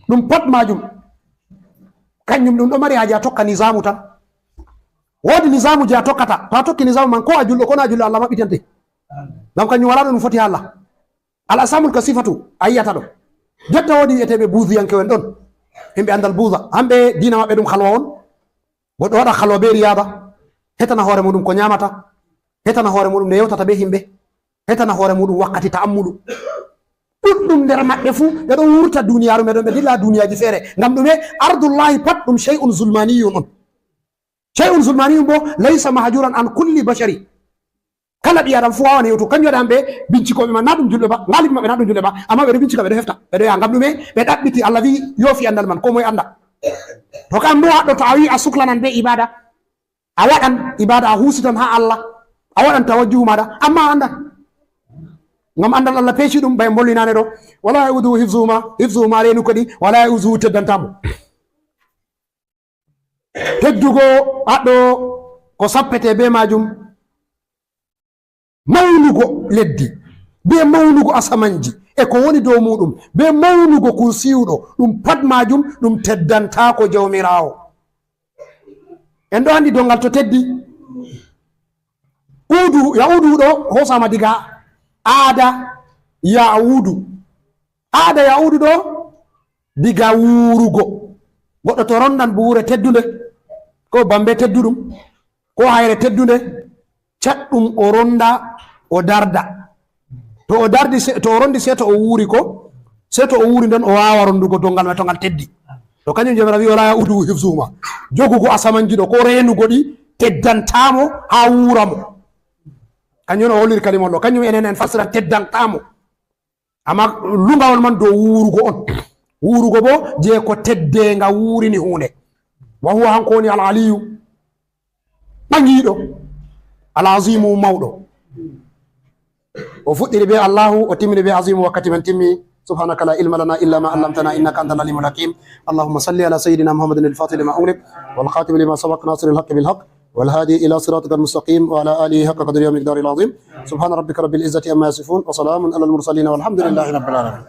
ɗum pat majum kanjum ɗum ɗo mari haji a tokka nisamu tan. wodi nisamu je a tokkata to a tokki nisamu man ko a julɗo ko na julɗo Allah maɓɓitante ngam kanjum wala ɗo ɗum foti ha Allah. al asamul ka sifatu a yiyata ɗo jotta wodi wiyeteɓe buudiyankewen ɗon himɓe andal buuda hamɓe dina maɓɓe ɗum halwa on goɗɗo waɗa halwa be riyada hetana hoore muɗum ko ñamata hetana hoore muɗum nde yewtata be himɓe hetana hoore muɗum wakkati ta'ammulu ɗuɗɗum nder maɓɓe fuu ɓe ɗon wurta duniyaru meɗon ɓe dilla duniyaji feere ngam ɗume ardullahi pat ɗum shay'un zulmaniyun on. shay'un zulmaniyun bo laysa mahjuran an kulli bashari kala ɓi adam fu wawan yewtu kanjum waɗi hamɓe bincikoɓe man na ɗum julɓe ba ngalibi maɓɓe na ɗum julɓe ba amma ɓeɗo bincika ɓeɗo hefta ɓeɗo yaha ngam ɗume ɓe ɗaɓɓiti Allah wi yoofi andal man ko moye anda. to kam bo haɗɗo to a wi a suklanan be ibada a waɗan ibada a husitan ha Allah a waɗan tawajjuhu maɗa amma a andan ngam andal Allah peeci ɗum ɓay bollinane ɗo wala yauduhu hifzuhuma renu kadi wala yauduhu teddantamo. teddugo haɗɗo ko sappete be majum mawnugo leddi be mawnugo asamanji e ko woni dow muɗum be mawnugo kursiwɗo ɗum pat majum ɗum teddantako jawmirawo. en ɗo andi dongal to teddi udu yaudu ɗo hosama diga aada yaudu ɗo diga wurugo goɗɗo to rondan buure teddude ko bambe tedduɗum ko hayre teddude catɗum o ronda o darda to o dardi to o rondi se to o wuuri nden o wawa rondugo dongal mai to ngal teddi. to kañum jomira wi wala yaudu hifzuhuma jogugo asamanji ɗo ko renugo ɗi teddantamo ha wuuramo kañum o holliri kalimon ɗo kañum enen en fasiran teddantamo amma lugawol man dow wuurugo on. wuurugo bo je ko teddenga wuurini hunde wa huwa hanko woni al aliyu ɓaŋiɗo al azimu mawɗo. o fuɗɗiri be allahu o timmini be azimu wakkati men timmi. سبحانك لا علم لنا إلا ما علمتنا إنك أنت العليم الحكيم. اللهم صل على سيدنا محمد الفاتح لما أغلق والخاتم لما سبق ناصر الحق بالحق والهادي إلى صراطك المستقيم وعلى آله حق قدره ومقداره العظيم. سبحان ربك رب العزة عما يصفون وسلام على المرسلين والحمد لله رب العالمين.